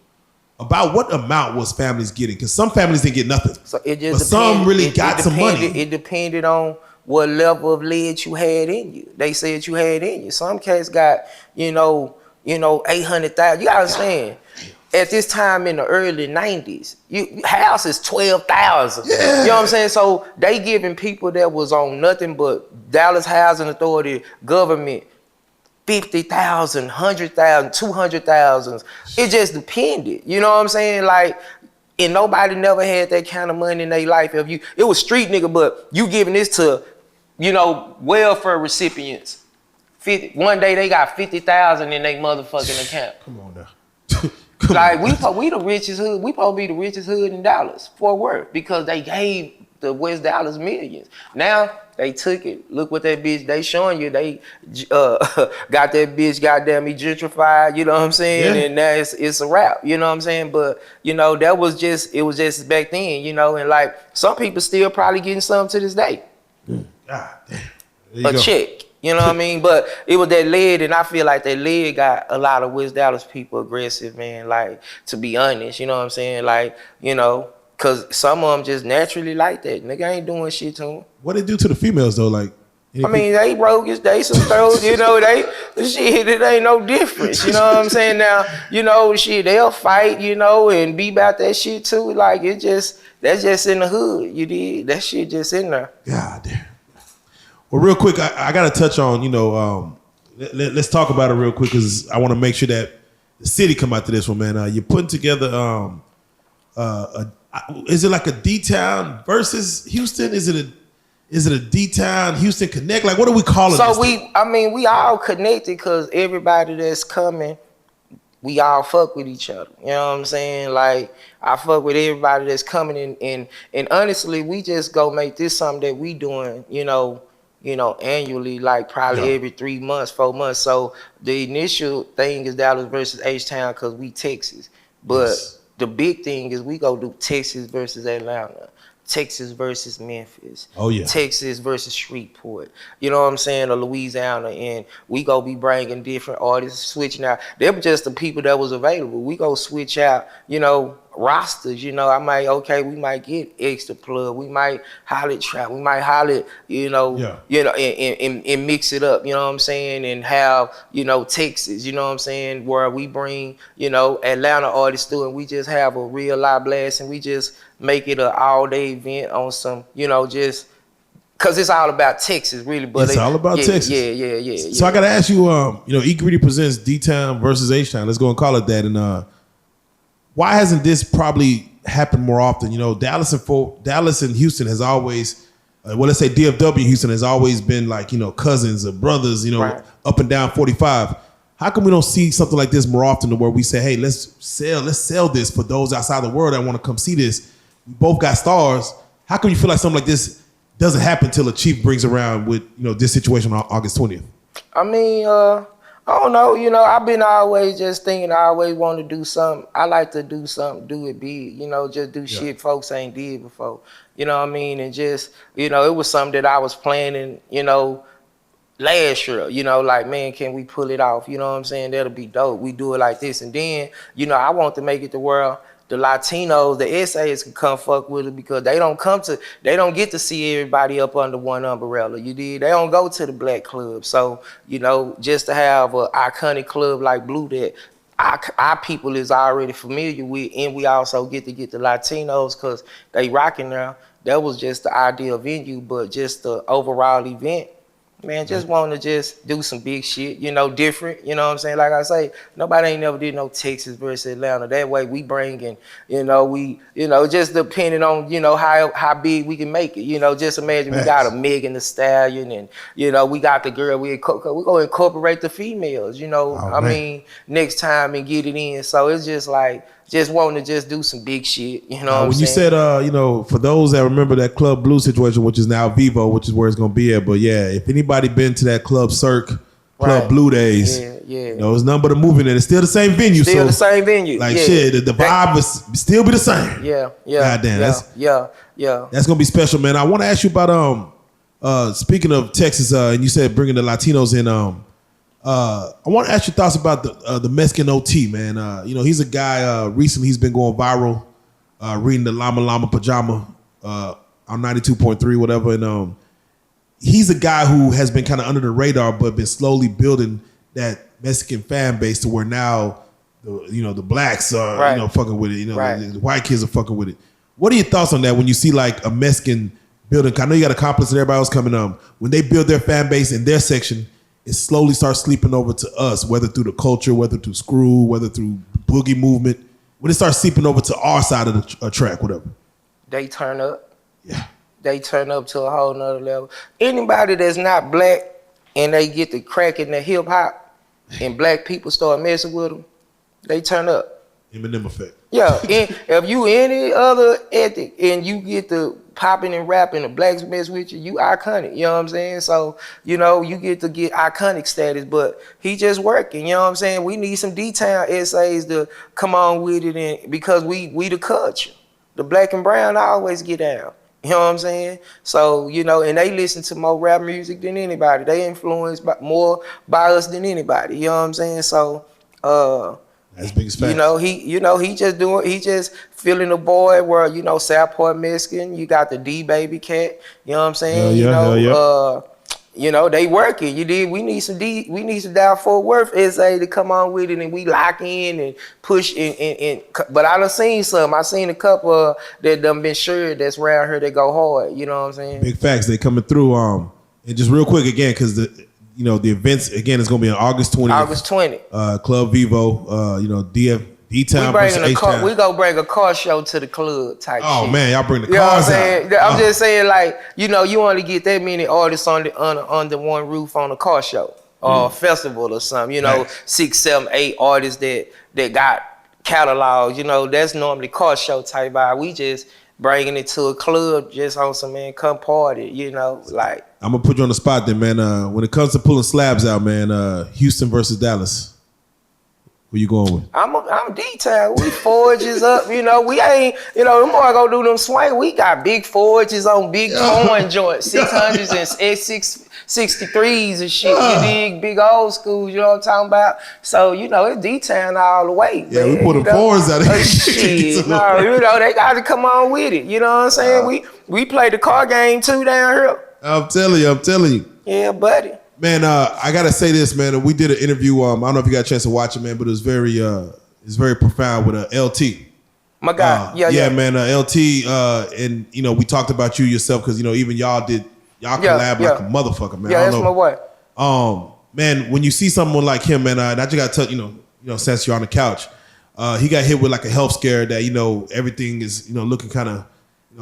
Speaker 4: about what amount was families getting? Because some families didn't get nothing,
Speaker 1: So it just
Speaker 4: but some really got some money.
Speaker 1: It depended on what level of lead you had in you. They said you had in you. Some cats got, you know, 800,000. You gotta understand, at this time in the early 90s, house is 12,000.
Speaker 4: Yeah.
Speaker 1: You know what I'm saying? So they giving people that was on nothing but Dallas Housing Authority, government, 50,000, 100,000, 200,000. It just depended. You know what I'm saying? Like, and nobody never had that kind of money in their life. It was street nigga, but you giving this to, you know, welfare recipients. One day they got 50,000 in their motherfucking account.
Speaker 4: Come on now.
Speaker 1: Like, we the richest hood. We supposed to be the richest hood in Dallas, Fort Worth, because they gave the West Dallas millions. Now they took it. Look what that bitch they showing you. They got that bitch goddamn gentrified. You know what I'm saying?
Speaker 4: Yeah.
Speaker 1: And now it's a wrap. You know what I'm saying? But you know, it was just back then. You know, and like some people still probably getting something to this day.
Speaker 4: God damn. There you
Speaker 1: A
Speaker 4: go.
Speaker 1: check. You know what I mean? But it was that lead, and I feel like that lead got a lot of West Dallas people aggressive, man. Like, to be honest, you know what I'm saying? Like, you know, because some of them just naturally like that. Nigga ain't doing shit to them.
Speaker 4: What it do to the females though? Like,
Speaker 1: I mean, they roguish, they some throws, you know, shit, it ain't no difference. You know what I'm saying? Now, you know, shit, they'll fight, you know, and be about that shit too. Like, that's just in the hood, you did. That shit just in there.
Speaker 4: God damn. Well, real quick, I got to touch on, you know, let's talk about it real quick because I want to make sure that the city come out to this one, man. You're putting together, is it like a D-Town versus Houston? Is it a D-Town Houston Connect? Like, what are we calling this
Speaker 1: So we all connected because everybody that's coming, we all fuck with each other. You know what I'm saying? Like, I fuck with everybody that's coming in, and honestly, we just go make this something that we doing, annually, like probably every 3 months, 4 months. So the initial thing is Dallas versus H-Town because we Texas. But the big thing is we go do Texas versus Atlanta. Texas versus Memphis.
Speaker 4: Oh yeah.
Speaker 1: Texas versus Shreveport. You know what I'm saying? Or Louisiana. And we go be bringing different artists, switching out. They were just the people that was available. We go switch out, rosters. We might get Extra Plug. We might holler Trap. We might holler, and mix it up, you know what I'm saying? And have, Texas, you know what I'm saying? Where we bring, Atlanta artists through and we just have a real live blast and we just make it an all-day event on some, just because it's all about Texas, really. But
Speaker 4: it's all about Texas.
Speaker 1: Yeah.
Speaker 4: So I got to ask you, E Greedy presents D-Town versus H-Town. Let's go and call it that. And why hasn't this probably happened more often? Dallas and Houston has always, let's say DFW Houston has always been like, cousins or brothers,
Speaker 1: right.
Speaker 4: Up and down 45. How come we don't see something like this more often to where we say, hey, let's sell this for those outside the world that want to come see this? We both got stars. How come you feel like something like this doesn't happen till a chief brings around with, this situation on August 20th?
Speaker 1: I mean, I don't know. I've been always just thinking I always want to do something. I like to do something, do it big, just do shit folks ain't did before. You know what I mean? And just, it was something that I was planning, last year, like, man, can we pull it off? You know what I'm saying? That'll be dope. We do it like this. And then, I want to make it the world. The Latinos, the SAs can come fuck with it because they don't get to see everybody up under one umbrella. You did? They don't go to the black club. So, just to have an iconic club like Blue that our people is already familiar with, and we also get the Latinos because they rocking now. That was just the ideal venue, but just the overall event. Man, just want to just do some big shit, different, you know what I'm saying? Like I say, nobody ain't never did no Texas versus Atlanta. That way we bring in, just depending on, how big we can make it. Just imagine we got a Megan Thee Stallion and, we got the girl, we going to incorporate the females, next time and get it in. So it's just like, just wanting to just do some big shit, what I'm
Speaker 4: when you
Speaker 1: saying?
Speaker 4: said, for those that remember that Club Blue situation, which is now Vivo, which is where it's going to be at. But yeah, if anybody been to that Club Cirque, Club Blue days, it's nothing but a movie in it. It's still the same venue.
Speaker 1: The same venue.
Speaker 4: Like shit, the vibe was still be the same.
Speaker 1: Yeah.
Speaker 4: Goddamn, that's going to be special, man. I want to ask you about, speaking of Texas, and you said bringing the Latinos in, I want to ask your thoughts about the Mexican OT, man. He's a guy, recently he's been going viral, reading the Llama Llama Pajama on 92.3, whatever. And he's a guy who has been kind of under the radar, but been slowly building that Mexican fan base to where now, the blacks are, fucking with it. The white kids are fucking with it. What are your thoughts on that when you see like a Mexican building? I know you got a complex and everybody else coming when they build their fan base in their section, it slowly starts sleeping over to us, whether through the culture, whether through Screw, whether through boogie movement. When it starts seeping over to our side of the track, whatever.
Speaker 1: They turn up.
Speaker 4: Yeah.
Speaker 1: They turn up to a whole nother level. Anybody that's not black and they get the crack in the hip hop and black people start messing with them, they turn up.
Speaker 4: Eminem effect.
Speaker 1: Yeah, and if you any other ethnic and you get the popping and rapping, the blacks mess with you, you iconic, you know what I'm saying? So, you get to get iconic status, but he just working, you know what I'm saying? We need some D-Town essays to come on with it, and because we the culture. The black and brown always get down, you know what I'm saying? So, and they listen to more rap music than anybody. They influenced more by us than anybody, you know what I'm saying? So,
Speaker 4: that's big as fact.
Speaker 1: He just feeling the boy where, Southport Mexican, you got the D baby cat, you know what I'm saying? They working. We need some down Fort Worth SA to come on with it and we lock in and push but I done seen some. I seen a couple that done been sure that's around here that go hard, you know what I'm saying?
Speaker 4: Big facts, they coming through. And just real quick again, because the events again is gonna be on August 20th.
Speaker 1: August 20th. Club
Speaker 4: Vivo, D-Town
Speaker 1: versus
Speaker 4: H-Town.
Speaker 1: We gonna bring a car show to the club type shit.
Speaker 4: Oh man, y'all bring the
Speaker 1: cars
Speaker 4: out.
Speaker 1: I'm saying? I'm just saying, like, you only get that many artists under one roof on a car show. festival or something. You know, 6, 7, 8 artists that got catalogs. You know, that's normally car show type vibe. We just bringing it to a club just on some, man, come party. You know, like.
Speaker 4: I'm gonna put you on the spot then, man. When it comes to pulling slabs out, man, Houston versus Dallas. Who you going with?
Speaker 1: I'm detailed. We forges up, you know. We ain't, you know, them boy gonna do them swing. We got big forges on big torn joints, 600s and S63s and shit. You dig? Big old schools, you know what I'm talking about? So, you know, it's detailing all the way.
Speaker 4: Yeah,
Speaker 1: man,
Speaker 4: we put them fours out of here.
Speaker 1: Shit, no, you know, they got to come on with it. You know what I'm saying? We play the car game too down here.
Speaker 4: I'm telling you.
Speaker 1: Yeah, buddy.
Speaker 4: Man, I gotta say this, man. We did an interview. I don't know if you got a chance to watch it, man, but it was very profound with LT.
Speaker 1: My guy, yeah,
Speaker 4: man. LT, and you know, we talked about you yourself because you know, even y'all collab like a motherfucker, man.
Speaker 1: Yeah, that's my boy.
Speaker 4: Man, when you see someone like him, man, I just gotta tell you know, since you're on the couch, he got hit with like a health scare that you know everything is looking kind of.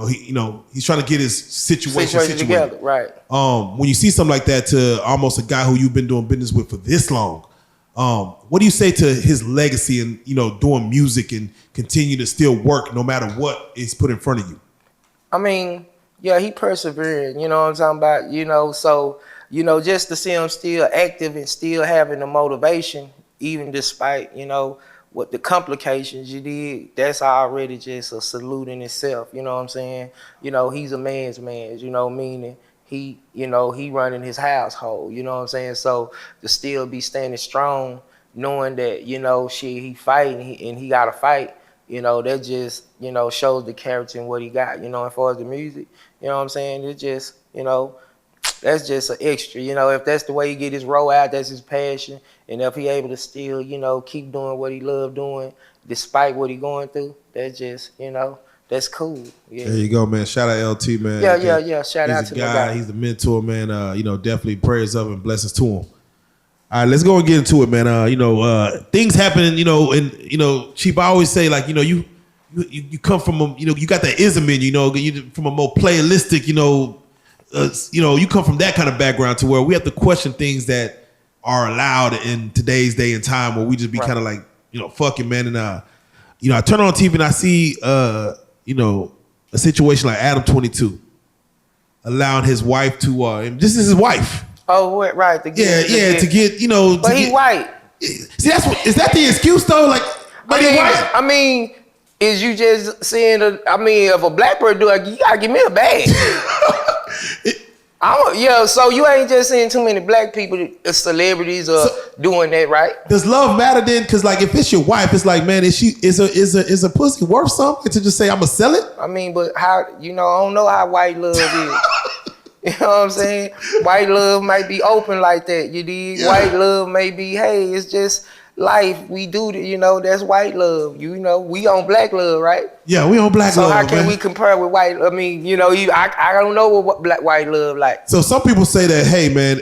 Speaker 4: He's trying to get his situation
Speaker 1: together, right?
Speaker 4: When you see something like that to almost a guy who you've been doing business with for this long, what do you say to his legacy and doing music and continue to still work no matter what is put in front of you?
Speaker 1: I mean, yeah, he persevering. You know what I'm talking about? So just to see him still active and still having the motivation, even despite what the complications you did, that's already just a salute in itself. You know what I'm saying? He's a man's man, meaning he running his household, you know what I'm saying? So to still be standing strong, knowing that, he fighting and he got to fight, that just, shows the character and what he got, as far as the music, you know what I'm saying? It just, that's just an extra, if that's the way he get his roll out, that's his passion. And if he able to still, keep doing what he love doing, despite what he going through, that's just, that's cool. Yeah.
Speaker 4: There you go, man. Shout out LT, man.
Speaker 1: Yeah. Shout out to the guy.
Speaker 4: He's the mentor, man. Definitely prayers up and blessings to him. All right, let's go and get into it, man. Things happen, and Chief, I always say, like, you come from a, you got that ism in you from a more playalistic, you come from that kind of background to where we have to question things that are allowed in today's day and time where we just be kind of like, fucking, man. And, I turn on TV and I see, a situation like Adam 22 allowing his wife to, and this is his wife.
Speaker 1: Oh, right. To get,
Speaker 4: But
Speaker 1: he white.
Speaker 4: See, is that the excuse though? Like, but he white?
Speaker 1: I mean, is you just saying, if a black person do it, you gotta give me a bag. So you ain't just seeing too many black people, celebrities, doing that, right?
Speaker 4: Does love matter then? Because like, if it's your wife, it's like, man, is a pussy worth something to just say I'm gonna sell it?
Speaker 1: I mean, but how I don't know how white love is. You know what I'm saying? White love might be open like that. You dig? Yeah. White love may be, hey, it's just life. We do, that's white love. We on black love, right?
Speaker 4: Yeah, we on black love.
Speaker 1: So how can we compare with white? I mean, I don't know what black white love like.
Speaker 4: So some people say that, hey man,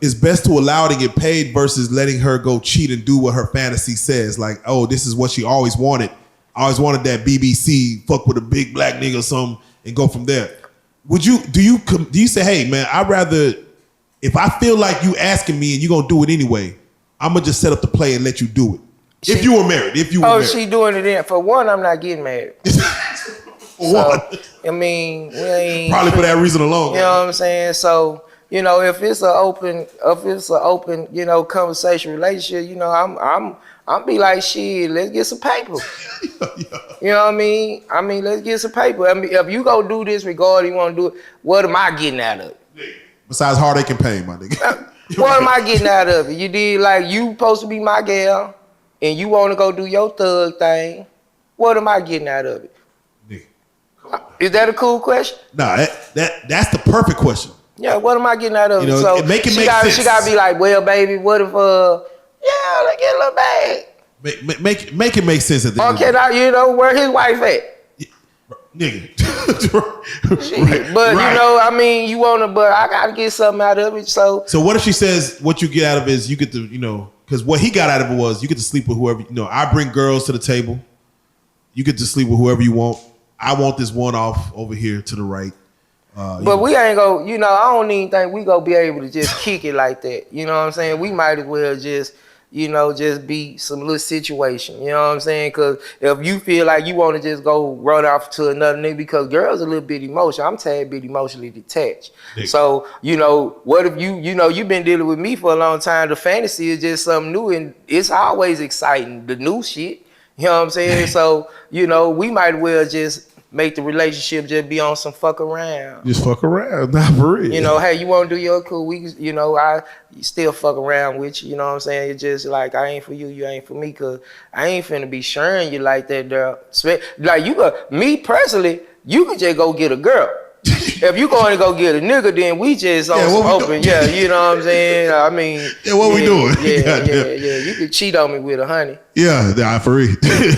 Speaker 4: it's best to allow her to get paid versus letting her go cheat and do what her fantasy says. Like, oh, this is what she always wanted. I always wanted that BBC, fuck with a big black nigga or something, and go from there. Do you say, hey man, I'd rather, if I feel like you asking me and you gonna do it anyway, I'm gonna just set up the play and let you do it. If you were married.
Speaker 1: She doing it in. For one, I'm not getting married.
Speaker 4: One.
Speaker 1: I mean, we ain't
Speaker 4: probably for that reason alone.
Speaker 1: You know what I'm saying? So, if it's an open, conversation relationship, I'm be like, shit, let's get some paper. You know what I mean? Let's get some paper. I mean, if you go do this regardless, you want to do it, what am I getting out of it?
Speaker 4: Besides heartache and pain, my nigga.
Speaker 1: What am I getting out of it? You did, like, you supposed to be my gal, and you want to go do your thug thing. What am I getting out of it?
Speaker 4: Nigga.
Speaker 1: Is that a cool question?
Speaker 4: Nah, that's the perfect question.
Speaker 1: Yeah, what am I getting out of it? So
Speaker 4: make it
Speaker 1: she
Speaker 4: make sense.
Speaker 1: She gotta be like, well, baby, what if let's get a little bag.
Speaker 4: Make it make sense at the end.
Speaker 1: Okay, now where his wife at?
Speaker 4: Nigga.
Speaker 1: Right. But right. You wanna, but I gotta get something out of it. So
Speaker 4: what if she says what you get out of it is you get to, because what he got out of it was you get to sleep with whoever, I bring girls to the table. You get to sleep with whoever you want. I want this one off over here to the right.
Speaker 1: But we ain't go, I don't even think we gonna be able to just kick it like that. You know what I'm saying? We might as well just, just be some little situation. You know what I'm saying? Because if you feel like you want to just go run off to another nigga, because girls a little bit emotional. I'm tad bit emotionally detached. Nigga. So, what if you've been dealing with me for a long time. The fantasy is just something new, and it's always exciting, the new shit. You know what I'm saying? So, we might as well just make the relationship just be on some fuck around.
Speaker 4: Just fuck around, not for real.
Speaker 1: Hey, you want to do your cool? We, I still fuck around with you. You know what I'm saying? It's just like, I ain't for you, you ain't for me, cause I ain't finna be sharing you like that, girl. Like me personally, you could just go get a girl. If you going to go get a nigga, then we just on some open. Yeah, you know what I'm saying? I mean,
Speaker 4: what we doing?
Speaker 1: Yeah. You could cheat on me with a honey.
Speaker 4: Yeah, for real.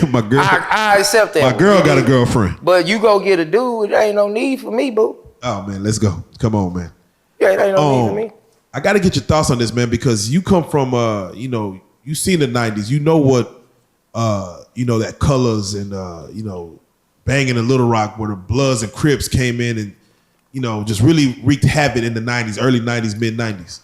Speaker 4: My girl.
Speaker 1: I accept that.
Speaker 4: My girl got a girlfriend.
Speaker 1: But you go get a dude, there ain't no need for me, boo.
Speaker 4: Oh man, let's go. Come on, man.
Speaker 1: Yeah, it ain't no need for me.
Speaker 4: I got to get your thoughts on this, man, because you come from, you seen the '90s. You know what, that Colors and banging in Little Rock, where the Bloods and Crips came in and just really wreaked havoc in the '90s, early '90s, mid '90s.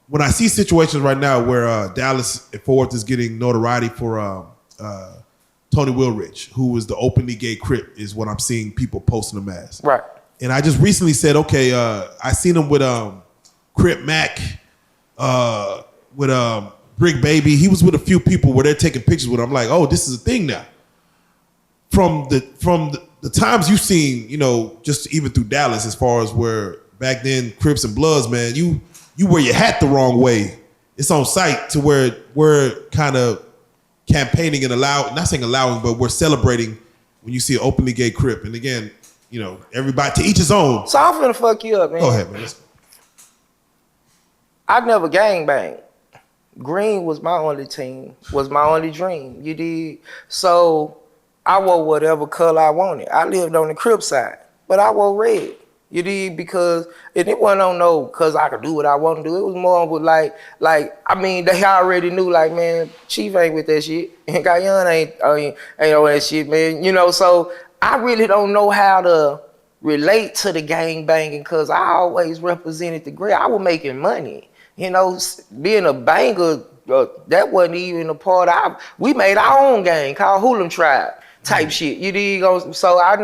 Speaker 4: When I see situations right now where Dallas and Fort Worth is getting notoriety for Tony Wilrich, who was the openly gay Crip, is what I'm seeing people posting him as.
Speaker 1: Right.
Speaker 4: And I just recently said, okay, I seen him with Crip Mac, with Brick Baby. He was with a few people where they're taking pictures with him. I'm like, oh, this is a thing now. From the times you've seen, just even through Dallas, as far as where back then Crips and Bloods, man, you wear your hat the wrong way. It's on site to where we're kind of campaigning and not saying allowing, but we're celebrating when you see an openly gay Crip. And again, everybody to each his own.
Speaker 1: So I'm finna fuck you up, man.
Speaker 4: Go ahead, man. Let's go.
Speaker 1: I never gangbanged. Green was my only team, was my only dream. You did. So I wore whatever color I wanted. I lived on the Crip side, but I wore red. You did, because it wasn't on no cause I could do what I want to do. It was more with they already knew, like, man, Chief ain't with that shit. And Gayan ain't on that shit, man. So I really don't know how to relate to the gang banging, cause I always represented the grid. I was making money. Being a banger, that wasn't even a part of. We made our own gang called Hoolum Tribe type shit. You dig? So I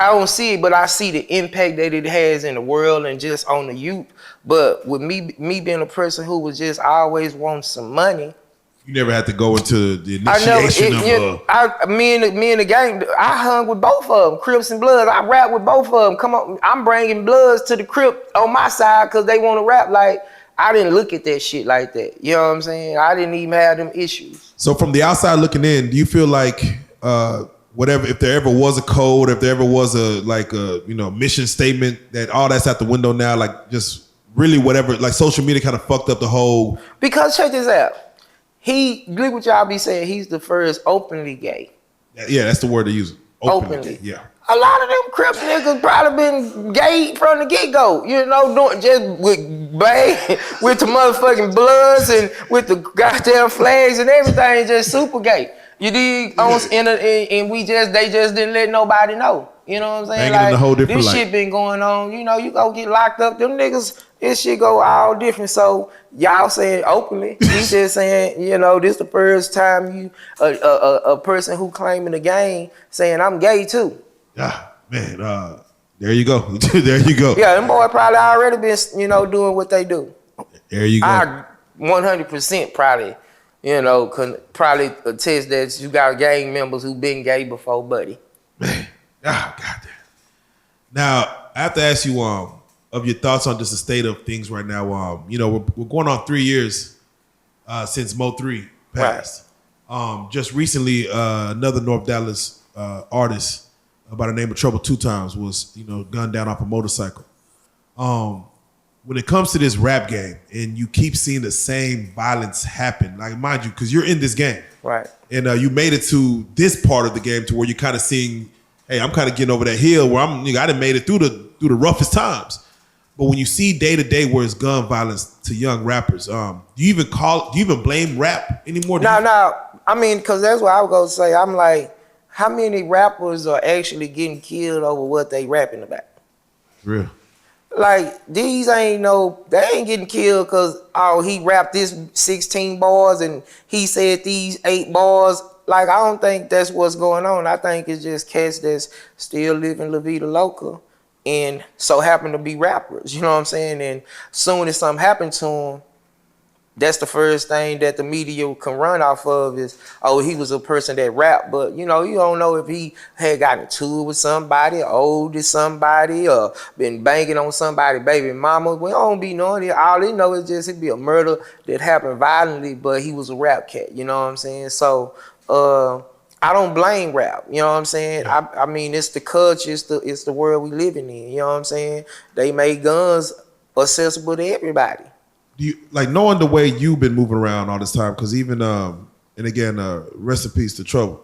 Speaker 1: don't see it, but I see the impact that it has in the world and just on the youth. But with me being a person who was just always wanting some money.
Speaker 4: You never had to go into the initiation of.
Speaker 1: Me and the gang, I hung with both of them, Crips and Bloods. I rap with both of them. Come on, I'm bringing Bloods to the Crip on my side because they want to rap. Like, I didn't look at that shit like that. You know what I'm saying? I didn't even have them issues.
Speaker 4: So from the outside looking in, do you feel like whatever, if there ever was a code, if there ever was a mission statement, that all that's out the window now, like just really whatever, like social media kind of fucked up the whole.
Speaker 1: Because check this out. Look what y'all be saying, he's the first openly gay.
Speaker 4: Yeah, that's the word they use.
Speaker 1: Openly.
Speaker 4: Yeah.
Speaker 1: A lot of them Crips niggas probably been gay from the get-go. Doing just with the motherfucking Bloods and with the goddamn flags and everything, just super gay. You dig? And they just didn't let nobody know. You know what I'm saying?
Speaker 4: Banging in a whole different
Speaker 1: this
Speaker 4: light.
Speaker 1: Shit been going on. You go get locked up. Them niggas, this shit go all different. So y'all saying openly, we just saying, this the first time you a person who claiming the game saying I'm gay too.
Speaker 4: Yeah, man. There you go. There you go.
Speaker 1: Yeah, them boys probably already been doing what they do.
Speaker 4: There you go.
Speaker 1: I 100% probably. Can probably attest that you got gang members who been gay before, buddy.
Speaker 4: Man, goddamn. Now, I have to ask you of your thoughts on just the state of things right now. We're going on 3 years since Mo 3 passed. Right. Just recently, another North Dallas artist by the name of Trouble Two Times was, gunned down off a motorcycle. When it comes to this rap game and you keep seeing the same violence happen, like, mind you, because you're in this game.
Speaker 1: Right.
Speaker 4: And you made it to this part of the game to where you're kind of seeing, hey, I'm kind of getting over that hill where I done made it through the roughest times. But when you see day to day where it's gun violence to young rappers, do you even blame rap anymore?
Speaker 1: No. I mean, because that's what I was going to say. I'm like, how many rappers are actually getting killed over what they rapping about?
Speaker 4: Real.
Speaker 1: Like, these they ain't getting killed because, he rapped this 16 bars and he said these 8 bars. Like, I don't think that's what's going on. I think it's just cats that's still living La Vida Loca and so happen to be rappers, you know what I'm saying? And soon as something happened to them, that's the first thing that the media can run off of is, he was a person that rapped. But, you don't know if he had gotten into it with somebody, owed to somebody, or been banging on somebody, baby mama. We don't be knowing it. All they know is just it'd be a murder that happened violently, but he was a rap cat, you know what I'm saying? So, I don't blame rap, you know what I'm saying? I mean, it's the culture, it's the world we living in, you know what I'm saying? They made guns accessible to everybody.
Speaker 4: Do you like knowing the way you've been moving around all this time? Because even and again, rest in peace to Trouble.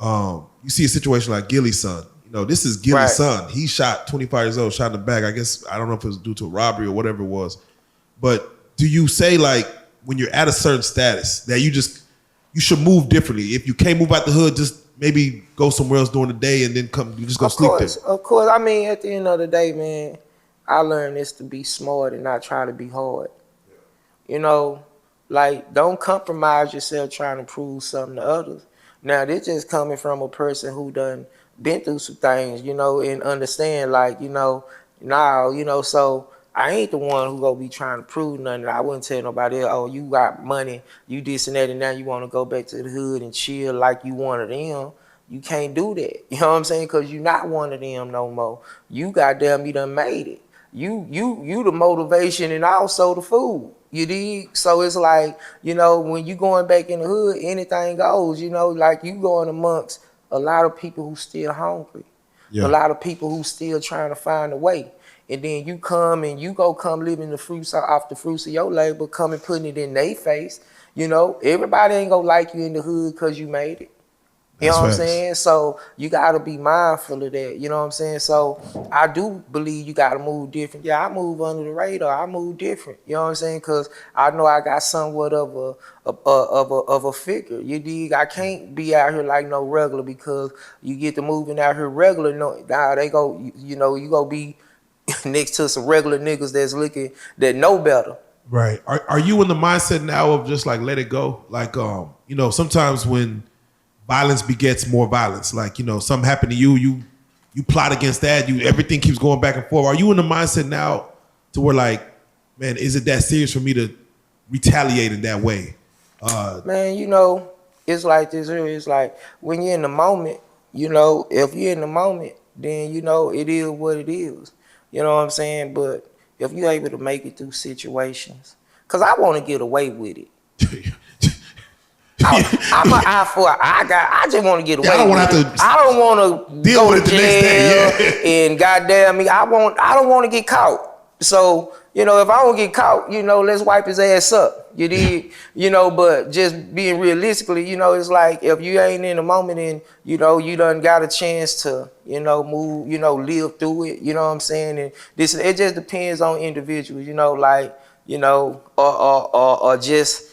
Speaker 4: You see a situation like Gilly's son. This is Gilly's son. He shot 25 years old, shot in the back. I guess I don't know if it was due to a robbery or whatever it was. But do you say like when you're at a certain status that you should move differently? If you can't move out the hood, just maybe go somewhere else during the day and then you just go sleep there.
Speaker 1: Of course. I mean, at the end of the day, man, I learned this to be smart and not try to be hard. Like, don't compromise yourself trying to prove something to others. Now, this just coming from a person who done been through some things, and understand, like, so I ain't the one who gonna be trying to prove nothing. I wouldn't tell nobody, you got money, you this and that, and now you want to go back to the hood and chill like you one of them. You can't do that. You know what I'm saying? Because you're not one of them no more. You done made it. You the motivation and also the food. You dig? So it's like, when you going back in the hood, anything goes, like you going amongst a lot of people who still hungry. Yeah. A lot of people who still trying to find a way. And then you come and you come living the fruits off the fruits of your labor, come and putting it in their face. Everybody ain't gonna like you in the hood because you made it. You know what I'm saying? So you got to be mindful of that. You know what I'm saying? So I do believe you got to move different. Yeah, I move under the radar. I move different. You know what I'm saying? Because I know I got somewhat of a figure. You dig? I can't be out here like no regular because you get to moving out here regular. Now they go, you go be next to some regular niggas that know better.
Speaker 4: Right. Are you in the mindset now of just like let it go? Like sometimes when violence begets more violence. Like, something happened to you, you plot against that, everything keeps going back and forth. Are you in the mindset now to where like, man, is it that serious for me to retaliate in that way?
Speaker 1: Man, it's like this here. It's like when you're in the moment, if you're in the moment, then it is what it is. You know what I'm saying? But if you're able to make it through situations, because I want to get away with it. I'm an eye for an eye guy. I just want to get away. I don't want to
Speaker 4: deal with it the next day. Yeah.
Speaker 1: And goddamn me, I don't want to get caught. So if I don't get caught, let's wipe his ass up. You did, But just being realistically, it's like if you ain't in the moment and you done got a chance to move, live through it. You know what I'm saying? And it just depends on individuals. Or just.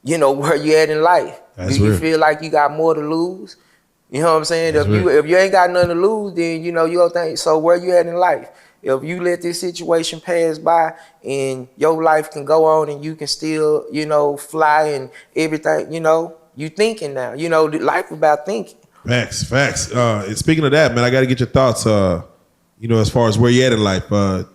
Speaker 1: Where you at in life.
Speaker 4: That's
Speaker 1: Do you
Speaker 4: real.
Speaker 1: feel like you got more to lose? You know what I'm saying? If you ain't got nothing to lose, then you gonna think, so where you at in life? If you let this situation pass by and your life can go on and you can still, fly and everything, you thinking now. Life about thinking.
Speaker 4: Facts. And speaking of that, man, I gotta get your thoughts as far as where you at in life.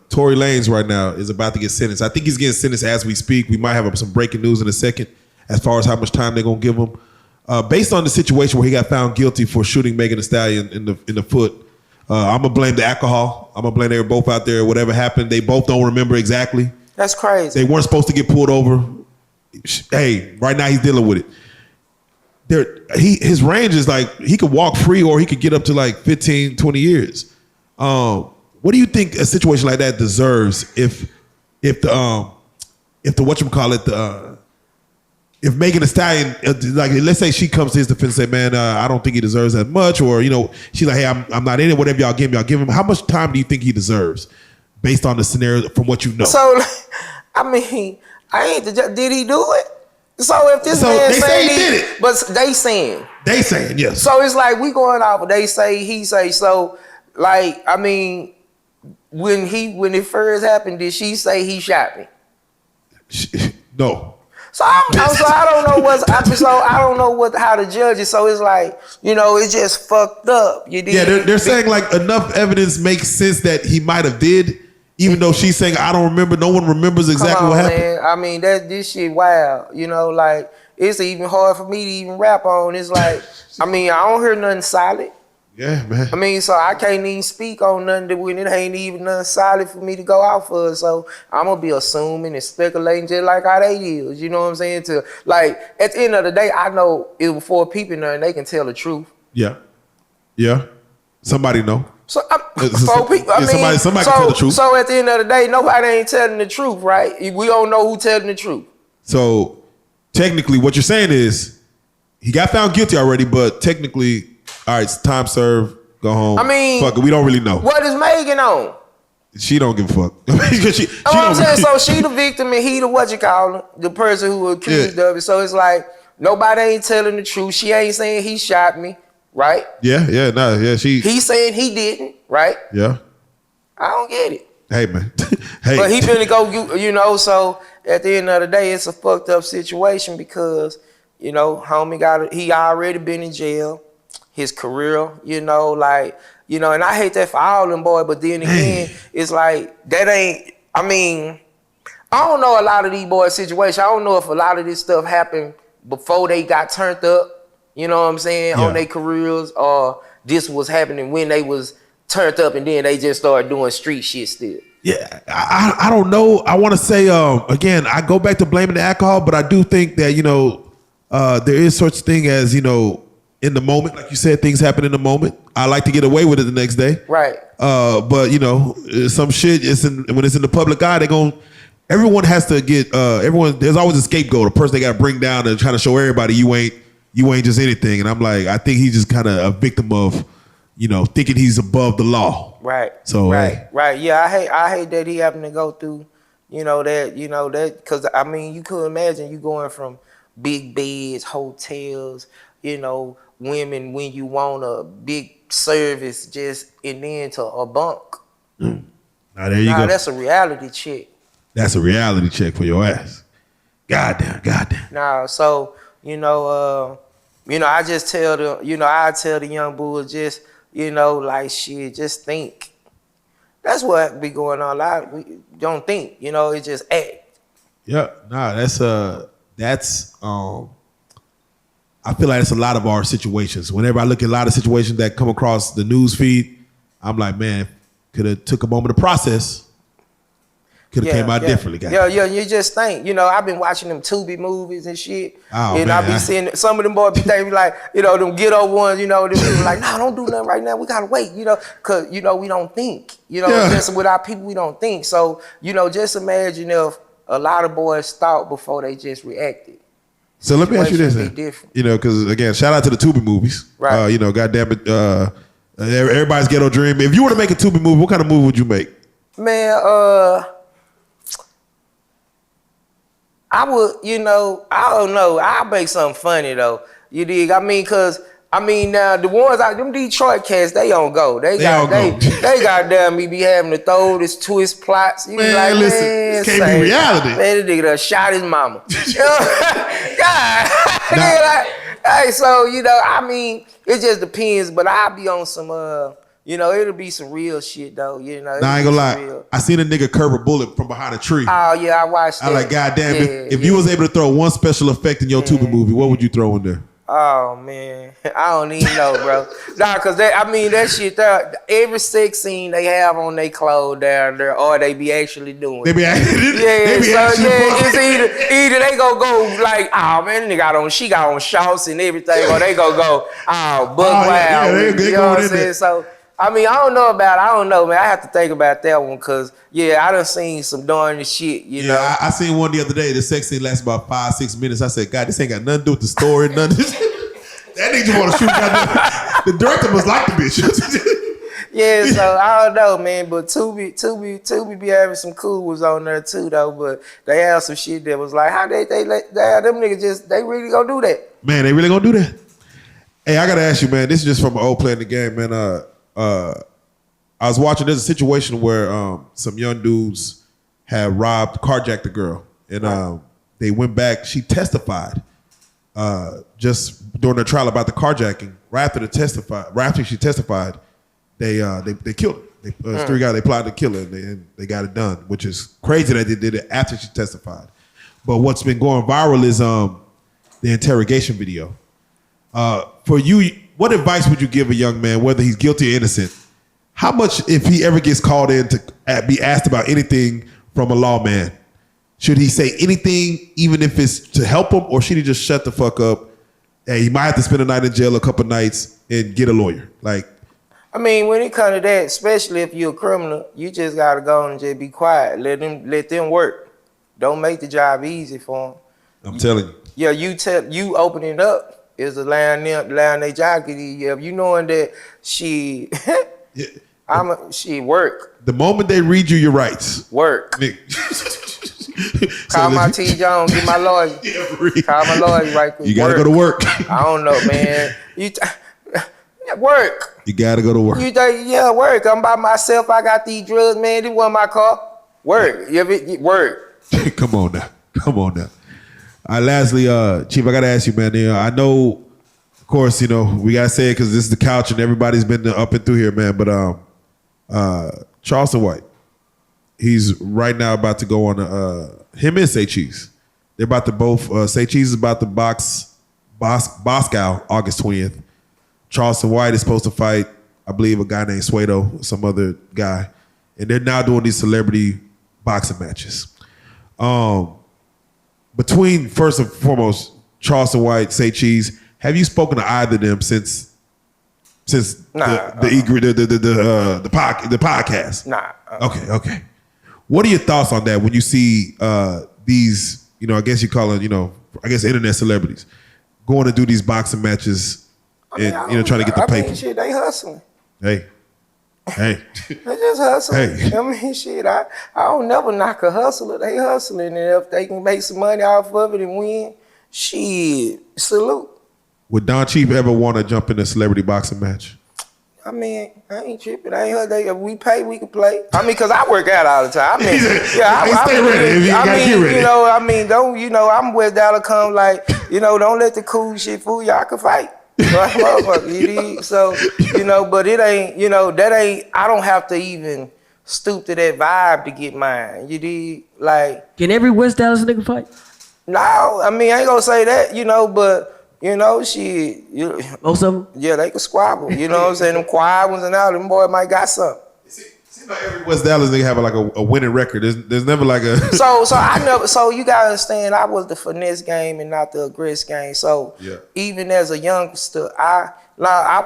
Speaker 4: Tory Lanez right now is about to get sentenced. I think he's getting sentenced as we speak. We might have some breaking news in a second as far as how much time they're gonna give him. Based on the situation where he got found guilty for shooting Megan Thee Stallion in the foot, I'm gonna blame the alcohol. I'm gonna blame they were both out there. Whatever happened, they both don't remember exactly.
Speaker 1: That's crazy.
Speaker 4: They weren't supposed to get pulled over. Hey, right now he's dealing with it. His range is like he could walk free or he could get up to like 15, 20 years. What do you think a situation like that deserves if the whatchamacallit, if Megan Thee Stallion, like let's say she comes to his defense and say, man, I don't think he deserves that much, or she's like, hey, I'm not in it, whatever y'all give him. How much time do you think he deserves based on the scenario from what you know?
Speaker 1: So, I mean, did he do it? So if this man
Speaker 4: they say he did it,
Speaker 1: but they saying
Speaker 4: yes.
Speaker 1: So it's like we going off. They say, he say. So like, I mean, when it first happened, did she say he shot me?
Speaker 4: No.
Speaker 1: So I don't know how to judge it. So it's like, it's just fucked up. You did.
Speaker 4: Yeah, they're saying like enough evidence makes sense that he might have did, even though she's saying I don't remember. No one remembers exactly what happened.
Speaker 1: Man. I mean, this shit wild. Like it's even hard for me to even rap on. It's like, I don't hear nothing solid.
Speaker 4: Yeah, man.
Speaker 1: So I can't even speak on nothing when it ain't even nothing solid for me to go out for. So I'm gonna be assuming and speculating just like how they is. You know what I'm saying? To like at the end of the day, I know it was 4 people in there and they can tell the truth.
Speaker 4: Yeah. Somebody know.
Speaker 1: So 4 people.
Speaker 4: Somebody can tell the truth.
Speaker 1: So at the end of the day, nobody ain't telling the truth, right? We don't know who telling the truth.
Speaker 4: So technically, what you're saying is he got found guilty already, but technically. All right, it's time served. Go home. Fuck it. We don't really know.
Speaker 1: What is Megan on?
Speaker 4: She don't give a fuck.
Speaker 1: I'm saying, so she the victim and he the person who accused of it. So it's like nobody ain't telling the truth. She ain't saying he shot me, right?
Speaker 4: He's
Speaker 1: saying he didn't, right?
Speaker 4: Yeah.
Speaker 1: I don't get it.
Speaker 4: Hey man. Hey.
Speaker 1: But he finna go. So at the end of the day, it's a fucked up situation because homie he already been in jail. His career, and I hate that for all them boys, but then again, it's like, that ain't, I don't know a lot of these boys' situations. I don't know if a lot of this stuff happened before they got turned up, on their careers, or this was happening when they was turned up and then they just started doing street shit still.
Speaker 4: Yeah, I don't know. I want to say, again, I go back to blaming the alcohol, but I do think that, there is such thing as, in the moment, like you said, things happen in the moment. I like to get away with it the next day.
Speaker 1: Right.
Speaker 4: But some shit when it's in the public eye, everyone has to get there's always a scapegoat, a person they gotta bring down and try to show everybody you ain't just anything. And I'm like, I think he's just kinda a victim of, thinking he's above the law.
Speaker 1: Right.
Speaker 4: So
Speaker 1: right. Yeah, I hate that he happened to go through, that because you could imagine you going from big beds, hotels, women when you want a big service and then to a bunk.
Speaker 4: Now there you go.
Speaker 1: That's a reality check.
Speaker 4: That's a reality check for your ass. Goddamn.
Speaker 1: So I just tell the young bulls just think. That's what be going on. A lot we don't think, it's just act.
Speaker 4: Yeah, that's I feel like it's a lot of our situations. Whenever I look at a lot of situations that come across the news feed, I'm like, man, could have took a moment to process. Could have came out differently, guys.
Speaker 1: Yeah. You just think, I've been watching them Tubi movies and shit, and I be seeing some of them boys they be like, them ghetto ones, them people like, no, don't do nothing right now. We gotta wait, cause we don't think, just with our people we don't think. So just imagine if a lot of boys thought before they just reacted.
Speaker 4: So let me ask you this, then. Because again, shout out to the Tubi movies.
Speaker 1: Right.
Speaker 4: Goddamn it, everybody's ghetto dream. If you were to make a Tubi movie, what kind of movie would you make?
Speaker 1: Man, I would, I don't know. I'll make something funny though. You dig? Now the ones them Detroit cats, they don't go. They goddamn me be having to throw this twist plots. You
Speaker 4: man,
Speaker 1: like,
Speaker 4: listen, this can't be reality. Man,
Speaker 1: this nigga done shot his mama. God. Hey, so it just depends. But I'll be on some it'll be some real shit though.
Speaker 4: Nah, I ain't gonna lie. Real. I seen a nigga curve a bullet from behind a tree.
Speaker 1: Oh yeah, I watched that.
Speaker 4: I like, goddamn, if you was able to throw one special effect in your Tubi movie, what would you throw in there?
Speaker 1: Oh man, I don't even know, bro. Cause that shit there, every sex scene they have on their clothes down there, or they be actually doing.
Speaker 4: They be actually.
Speaker 1: It's either they go like, oh man, she got on shorts and everything, or they go, buck wild.
Speaker 4: They
Speaker 1: you know what I'm saying? So I don't know, man. I have to think about that one, cause I done seen some darn shit, know.
Speaker 4: I seen one the other day. The sex scene lasted about 5-6 minutes. I said, God, this ain't got nothing to do with the story, nothing. That nigga just want to shoot. The director must like the bitch.
Speaker 1: So I don't know, man. But Tubi be having some cool ones on there too, though. But they have some shit that was like, how they them niggas they really gonna do that?
Speaker 4: Man, they really gonna do that? Hey, I gotta ask you, man. This is just from an old playing the game, man. I was watching. There's a situation where some young dudes had carjacked a girl, and they went back. She testified just during the trial about the carjacking. Right after she testified, they killed her. Three guys, they plotted to kill her, and they got it done, which is crazy that they did it after she testified. But what's been going viral is the interrogation video. For you, what advice would you give a young man, whether he's guilty or innocent? How much, if he ever gets called in to be asked about anything from a lawman, should he say anything, even if it's to help him, or should he just shut the fuck up? And he might have to spend a night in jail, a couple nights, and get a lawyer. Like,
Speaker 1: I mean, when it comes to that, especially if you're a criminal, you just gotta go and just be quiet. Let them work. Don't make the job easy for them.
Speaker 4: I'm telling you.
Speaker 1: Yeah, you open it up is allowing their job. If you knowing that she work.
Speaker 4: The moment they read you your rights,
Speaker 1: work. Call my T. Jones, get my lawyer. Call my lawyer right quick.
Speaker 4: You gotta go to work.
Speaker 1: I don't know, man. Work.
Speaker 4: You gotta go to work.
Speaker 1: Work. I'm by myself. I got these drugs, man. This wasn't my car. Work. Work.
Speaker 4: Come on now. All right, lastly, Chief, I gotta ask you, man. I know, of course, we gotta say it because this is the couch and everybody's been up and through here, man. But Charleston White, he's right now about to go on him and Say Cheese. They're about to both. Say Cheese is about to box Boscow August 20th. Charleston White is supposed to fight, I believe, a guy named Suedo, some other guy, and they're now doing these celebrity boxing matches. Between, first and foremost, Charleston White, Say Cheese, have you spoken to either of them since the podcast?
Speaker 1: Nah.
Speaker 4: Okay. What are your thoughts on that when you see these, I guess you call it, internet celebrities going to do these boxing matches and trying to get the paper?
Speaker 1: Shit, they hustling.
Speaker 4: Hey.
Speaker 1: They just hustling.
Speaker 4: Hey.
Speaker 1: I mean, shit, I don't never knock a hustler. They hustling, and if they can make some money off of it and win, shit, salute.
Speaker 4: Would Don Chief ever want to jump in a celebrity boxing match?
Speaker 1: I mean, I ain't tripping. I ain't heard they. If we pay, we can play. I mean, cause I work out all the time. I mean,
Speaker 4: stay ready.
Speaker 1: I'm where that'll come. Like, don't let the cool shit fool you. I can fight. So, but it ain't. That ain't. I don't have to even stoop to that vibe to get mine. You dig? Like,
Speaker 5: can every West Dallas nigga fight?
Speaker 1: No, I mean, I ain't gonna say that. But. Shit.
Speaker 5: Most of them?
Speaker 1: Yeah, they can squabble. You know what I'm saying? Them quiet ones and all, them boy might got something.
Speaker 4: Seems like every West Dallas nigga have like a winning record. There's never like a...
Speaker 1: So you gotta understand, I was the finesse game and not the aggressive game. So even as a youngster, I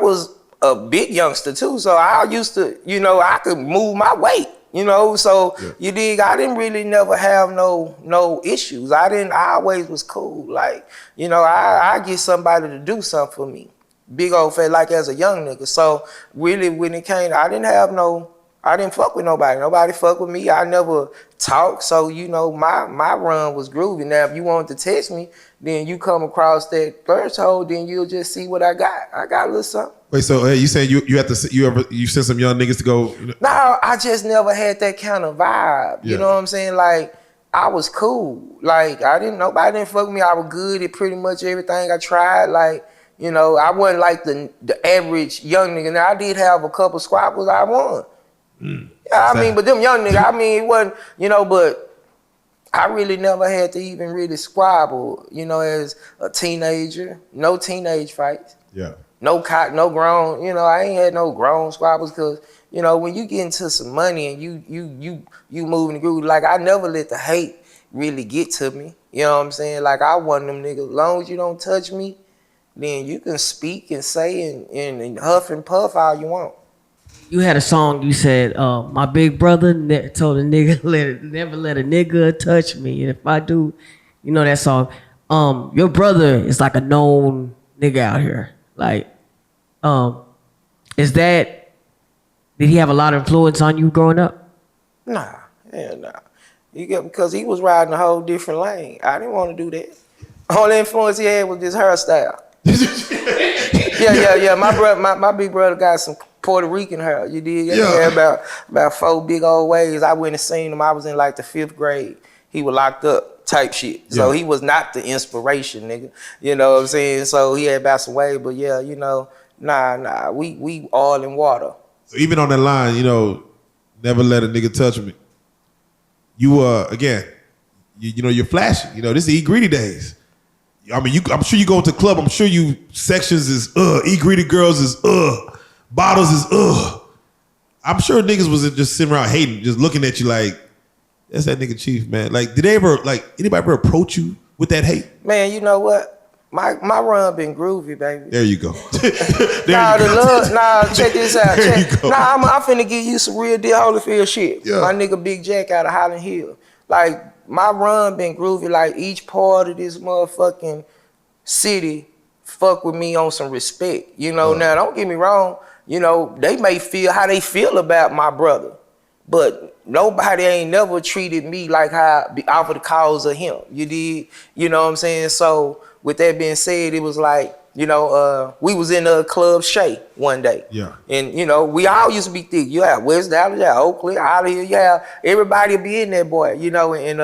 Speaker 1: was a big youngster too. So I used to, I could move my weight. So you dig, I didn't really never have no issues. I always was cool. Like, I get somebody to do something for me. Big old fat, like as a young nigga. So really when it came, I didn't fuck with nobody. Nobody fuck with me. I never talked. So, my run was groovy. Now, if you wanted to test me, then you come across that threshold, then you'll just see what I got. I got a little something.
Speaker 4: Wait, so you saying you have to you send some young niggas to go?
Speaker 1: No, I just never had that kind of vibe. You know what I'm saying? Like, I was cool. Like, nobody didn't fuck with me. I was good at pretty much everything I tried. Like, I wasn't like the average young nigga. Now, I did have a couple squabbles I won. Yeah, I mean, but them young niggas, it wasn't, but I really never had to even really squabble, as a teenager. No teenage fights.
Speaker 4: Yeah.
Speaker 1: No grown, I ain't had no grown squabbles because, when you get into some money and you moving the groove, like I never let the hate really get to me. You know what I'm saying? Like I want them niggas, as long as you don't touch me, then you can speak and say and huff and puff all you want.
Speaker 5: You had a song, you said, my big brother told a nigga, never let a nigga touch me. And if I do, that song. Your brother is like a known nigga out here. Like, did he have a lot of influence on you growing up?
Speaker 1: Nah, hell nah. Because he was riding a whole different lane. I didn't want to do that. Only influence he had was this hairstyle. Yeah. My big brother got some Puerto Rican hair. You did? Yeah. About 4 big old waves. I went and seen him. I was in like the 5th grade. He was locked up type shit. So he was not the inspiration, nigga. You know what I'm saying? So he had about some waves, but yeah, you know, nah. We all in water.
Speaker 4: So even on that line, you know, never let a nigga touch me. You again, you know, you're flashing. You know, this is E Greedy days. I mean, I'm sure you go to the club. I'm sure you sections is E Greedy girls is bottles is I'm sure niggas was just sitting around hating, just looking at you like, that's that nigga Chief, man. Like, did they ever anybody ever approach you with that hate?
Speaker 1: Man, you know what? My run been groovy, baby.
Speaker 4: There you go.
Speaker 1: Check this out.
Speaker 4: There you go.
Speaker 1: I'm finna give you some real deal Holyfield shit.
Speaker 4: Yeah.
Speaker 1: My nigga Big Jack out of Highland Hill. Like, my run been groovy. Like, each part of this motherfucking city fuck with me on some respect. You know, now don't get me wrong. You know, they may feel how they feel about my brother, but nobody ain't never treated me like how off of the cause of him. You did, you know what I'm saying? So with that being said, it was like, you know, we was in a club Shay one day. Yeah. And you know, we all used to be thick. You have West Dallas, you have Oakley, out of here, you have everybody be in there, boy. You know, and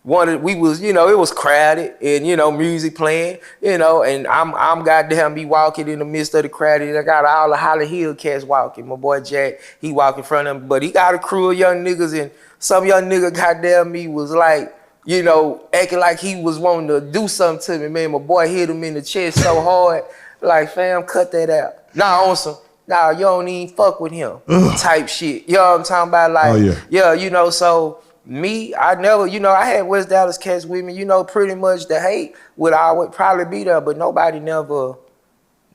Speaker 1: we was, you know, it was crowded and, you know, music playing, you know, and I'm goddamn be walking in the midst of the crowd. I got all the Holly Hill cats walking. My boy Jack, he walk in front of him, but he got a crew of young niggas, and some young nigga goddamn me was like, you know, acting like he was wanting to do something to me, man. My boy hit him in the chest so hard, like, fam, cut that out. Nah, on some, nah, you don't even fuck with him type shit. You know what I'm talking about? Like, yeah, you know, so me, I never, you know, I had West Dallas cats with me, you know, pretty much the hate would always probably be there, but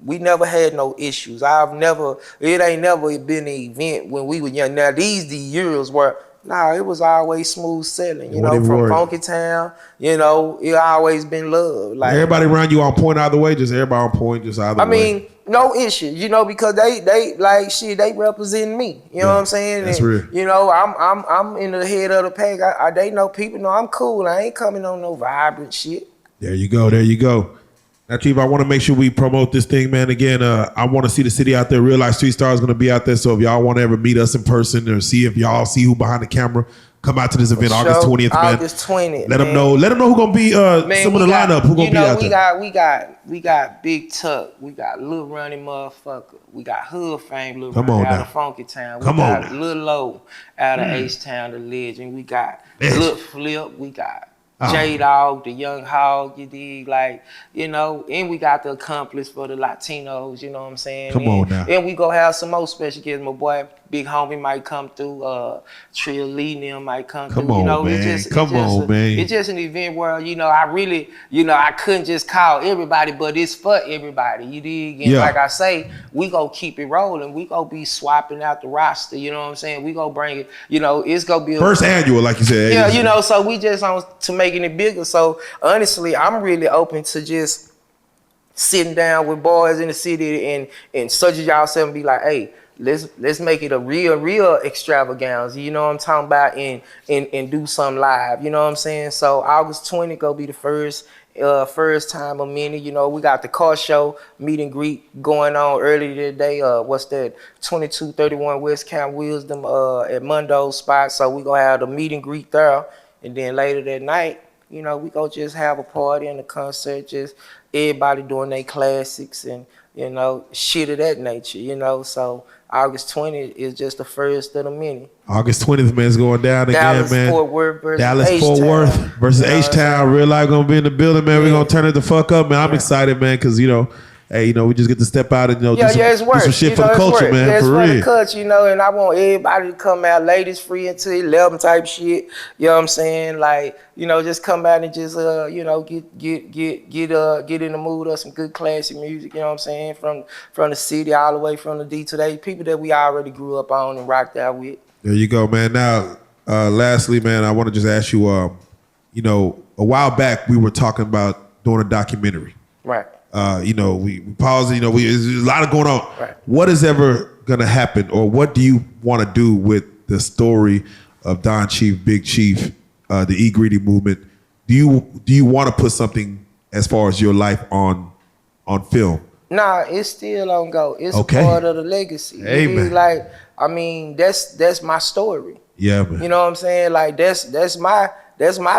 Speaker 1: we never had no issues. It ain't never been an event when we were young. Now, the years were, it was always smooth sailing, you know, from Funky Town, you know, it always been love. Like, everybody
Speaker 4: around you on point either way, just everybody on point, just either way.
Speaker 1: I mean, no issue, you know, because they like shit, they represent me. You know what I'm saying?
Speaker 4: That's real.
Speaker 1: You know, I'm in the head of the pack. They know, people know I'm cool. I ain't coming on no vibrant shit.
Speaker 4: There you go. Now, Chief, I want to make sure we promote this thing, man. Again, I want to see the city out there. Reallyfe Street Starz is going to be out there. So if y'all want to ever meet us in person or see if y'all see who behind the camera, come out to this event August 20th, man.
Speaker 1: August 20th.
Speaker 4: Let them know who gonna be some of the lineup. Who gonna be out there?
Speaker 1: We got Big Tuck. We got Lil Ronnie motherfucker. We got Hood Fame Lil
Speaker 4: Come
Speaker 1: Ronnie
Speaker 4: on
Speaker 1: out
Speaker 4: now.
Speaker 1: of Funky Town. We
Speaker 4: Come
Speaker 1: got
Speaker 4: on
Speaker 1: Lil Low out of H-Town, the legend. We got Lil Flip. We got J-Dog, the Young Hog, you dig, like, you know, and we got the accomplice for the Latinos, you know what I'm saying?
Speaker 4: Come on now.
Speaker 1: And we gonna have some more special guests. My boy, Big Homie might come through, Trill Lee and them might come through. You know,
Speaker 4: man.
Speaker 1: It's just an event where, you know, I really, you know, I couldn't just call everybody, but it's for everybody, you dig? And like I say, we gonna keep it rolling. We gonna be swapping out the roster, you know what I'm saying? We gonna bring it, you know, it's gonna be
Speaker 4: first annual, like you said.
Speaker 1: Yeah, you know, so we just on to making it bigger. So honestly, I'm really open to just sitting down with boys in the city and such as y'all say and be like, hey, let's make it a real extravaganza, you know what I'm talking about, and do something live, you know what I'm saying? So August 20th gonna be the first time of many. You know, we got the car show meet and greet going on earlier today. What's that? 2231 West Camp Wisdom at Mondo's spot. So we gonna have the meet and greet there, and then later that night, you know, we gonna just have a party and a concert, just everybody doing their classics and, you know, shit of that nature, you know. So August 20th is just the first of the many.
Speaker 4: August 20th, man, is going down
Speaker 1: Dallas,
Speaker 4: again, man.
Speaker 1: Fort Worth versus
Speaker 4: Dallas, Fort
Speaker 1: H-Town.
Speaker 4: Worth versus H-Town. Reallyfe gonna be in the building, man. We're gonna turn it the fuck up, man. I'm excited, man, because, you know, hey, you know, we just get to step out and, you know, do some shit for the culture, man,
Speaker 1: it's
Speaker 4: for real.
Speaker 1: The culture, you know, and I want everybody to come out, ladies free until 11 type shit. You know what I'm saying? Like, you know, just come out and just, you know, get in the mood of some good classic music. You know what I'm saying? From the city all the way from the D to the A, people that we already grew up on and rocked out with.
Speaker 4: There you go, man. Now, lastly, man, I want to just ask you, you know, a while back we were talking about doing a documentary.
Speaker 1: Right.
Speaker 4: You know, we paused, you know, there's a lot of going on.
Speaker 1: Right.
Speaker 4: What is ever going to happen, or what do you want to do with the story of Don Chief, Big Chief, the E Greedy movement? Do you want to put something as far as your life on film?
Speaker 1: Nah, it's still on go. It's
Speaker 4: Okay.
Speaker 1: a part of the legacy.
Speaker 4: Hey, man.
Speaker 1: Like, I mean, that's my story.
Speaker 4: Yeah, man.
Speaker 1: You know what I'm saying? Like that's my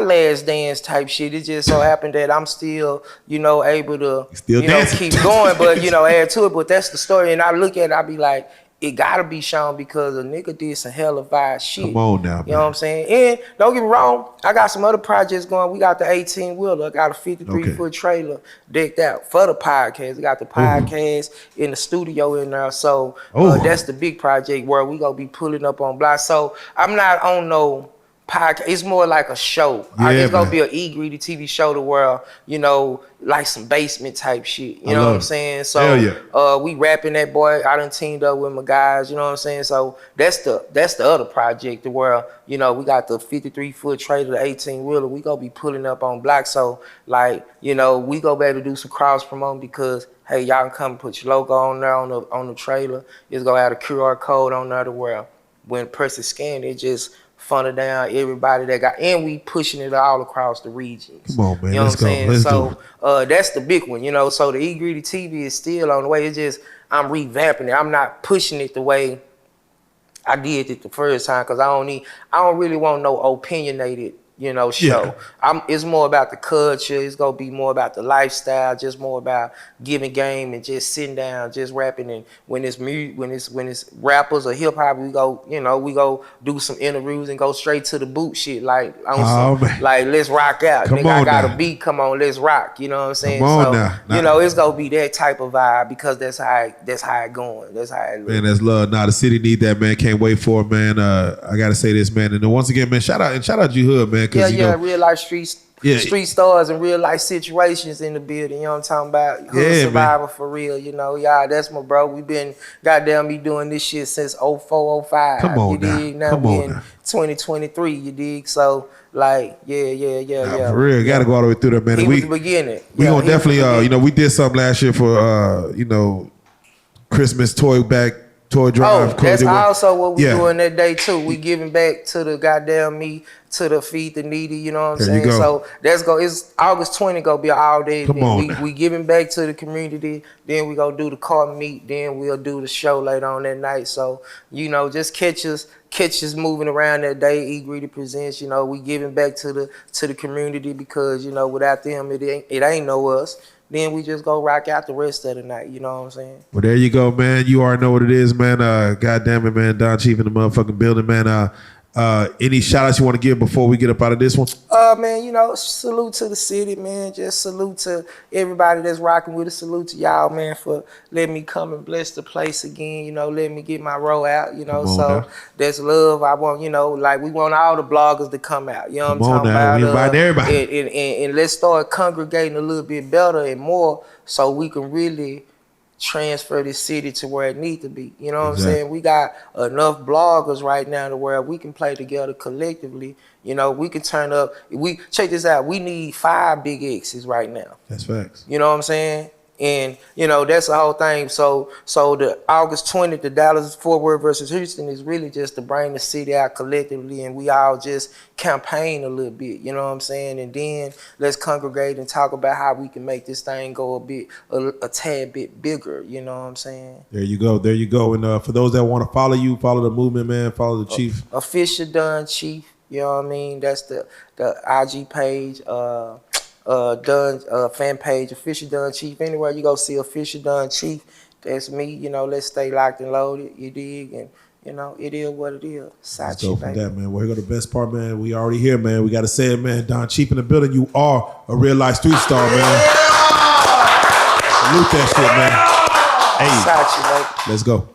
Speaker 1: last dance type shit. It just so happened that I'm still, able to
Speaker 4: Still dancing.
Speaker 1: keep going, but add to it. But that's the story. And I look at it, I be like, it gotta be shown because a nigga did some hella vibe shit.
Speaker 4: Come on now, man.
Speaker 1: You know what I'm saying? And don't get me wrong, I got some other projects going. We got the 18-wheeler. I got a 53-foot trailer decked out for the podcast. We got the podcast in the studio in there. So that's the big project where we gonna be pulling up on blocks. So I'm not on no podcast. It's more like a show. It's gonna be an E-Greedy TV show to where, like some basement type shit. You know what I'm saying? So we rapping that boy. I done teamed up with my guys, you know what I'm saying? So that's the other project to where, we got the 53-foot trailer, the 18-wheeler. We gonna be pulling up on blocks. So like, we go back to do some cross promoting because hey, y'all can come and put your logo on there on the trailer. It's gonna have a QR code on there to where when a person scan it just funnel down everybody that got, and we pushing it all across the regions.
Speaker 4: Come on, man.
Speaker 1: You know
Speaker 4: Let's
Speaker 1: what I'm
Speaker 4: go.
Speaker 1: saying?
Speaker 4: Let's do it.
Speaker 1: That's the big one, So the E-Greedy TV is still on the way. It's just I'm revamping it. I'm not pushing it the way I did it the first time because I don't really want no opinionated, show. It's more about the culture. It's gonna be more about the lifestyle, just more about giving game and just sitting down, just rapping. And when it's music, when it's rappers or hip hop, we go do some interviews and go straight to the boot shit. Like like let's rock out. Nigga, I got a beat. Come on, let's rock. You know what I'm saying?
Speaker 4: Come on now.
Speaker 1: It's gonna be that type of vibe because that's how it going. That's how it looks.
Speaker 4: Man, that's love. Nah, the city need that, man. Can't wait for it, man. I gotta say this, man. And then once again, man, shout out G Hood, man.
Speaker 1: Real life street stars and real life situations in the building. You know what I'm talking about? Hood survivor for real. Y'all, that's my bro. We been goddamn me doing this shit since 04, 05.
Speaker 4: Come on
Speaker 1: you dig? Now we in 2023. You dig? So like, yeah.
Speaker 4: For real, gotta go all the way through that, man.
Speaker 1: He was the beginning.
Speaker 4: We gonna definitely, we did something last year for, Christmas toy drive.
Speaker 1: That's also what we doing that day too. We giving back to the goddamn me, to the feed the needy, you know what I'm saying? So it's August 20 gonna be an all day. We giving back to the community, then we gonna do the car meet, then we'll do the show later on that night. So, just catch us moving around that day. E-Greedy presents, we giving back to the community because, without them it ain't no us. Then we just go rock out the rest of the night. You know what I'm saying?
Speaker 4: Well, there you go, man. You already know what it is, man. God damn it, man. Don Chief in the motherfucking building, man. Any shout outs you want to give before we get up out of this one?
Speaker 1: Man, salute to the city, man. Just salute to everybody that's rocking with us. Salute to y'all, man, for letting me come and bless the place again. Letting me get my roll out, So that's love. I want, like we want all the bloggers to come out. You know what I'm talking about?
Speaker 4: We invite everybody.
Speaker 1: And let's start congregating a little bit better and more so we can really transfer this city to where it needs to be. You know what I'm saying? We got enough bloggers right now to where we can play together collectively. We can turn up. We check this out. We need 5 big X's right now.
Speaker 4: That's facts.
Speaker 1: You know what I'm saying? And that's the whole thing. So the August 20th, the Dallas-Fort Worth versus Houston is really just to bring the city out collectively, and we all just campaign a little bit. You know what I'm saying? And then let's congregate and talk about how we can make this thing go a tad bit bigger. You know what I'm saying? There you
Speaker 4: go. And for those that want to follow you, follow the movement, man. Follow the Chief.
Speaker 1: Official Done Chief. You know what I mean? That's the IG page. Fan page, Official Done Chief. Anywhere you go see Official Done Chief, that's me. Let's stay locked and loaded. You dig? And it is what it is.
Speaker 4: Let's go from that, man. Well, here go the best part, man. We already here, man. We got to say it, man. Don Chief in the building. You are a real life street star, man. Salute that shit, man. Hey, let's go.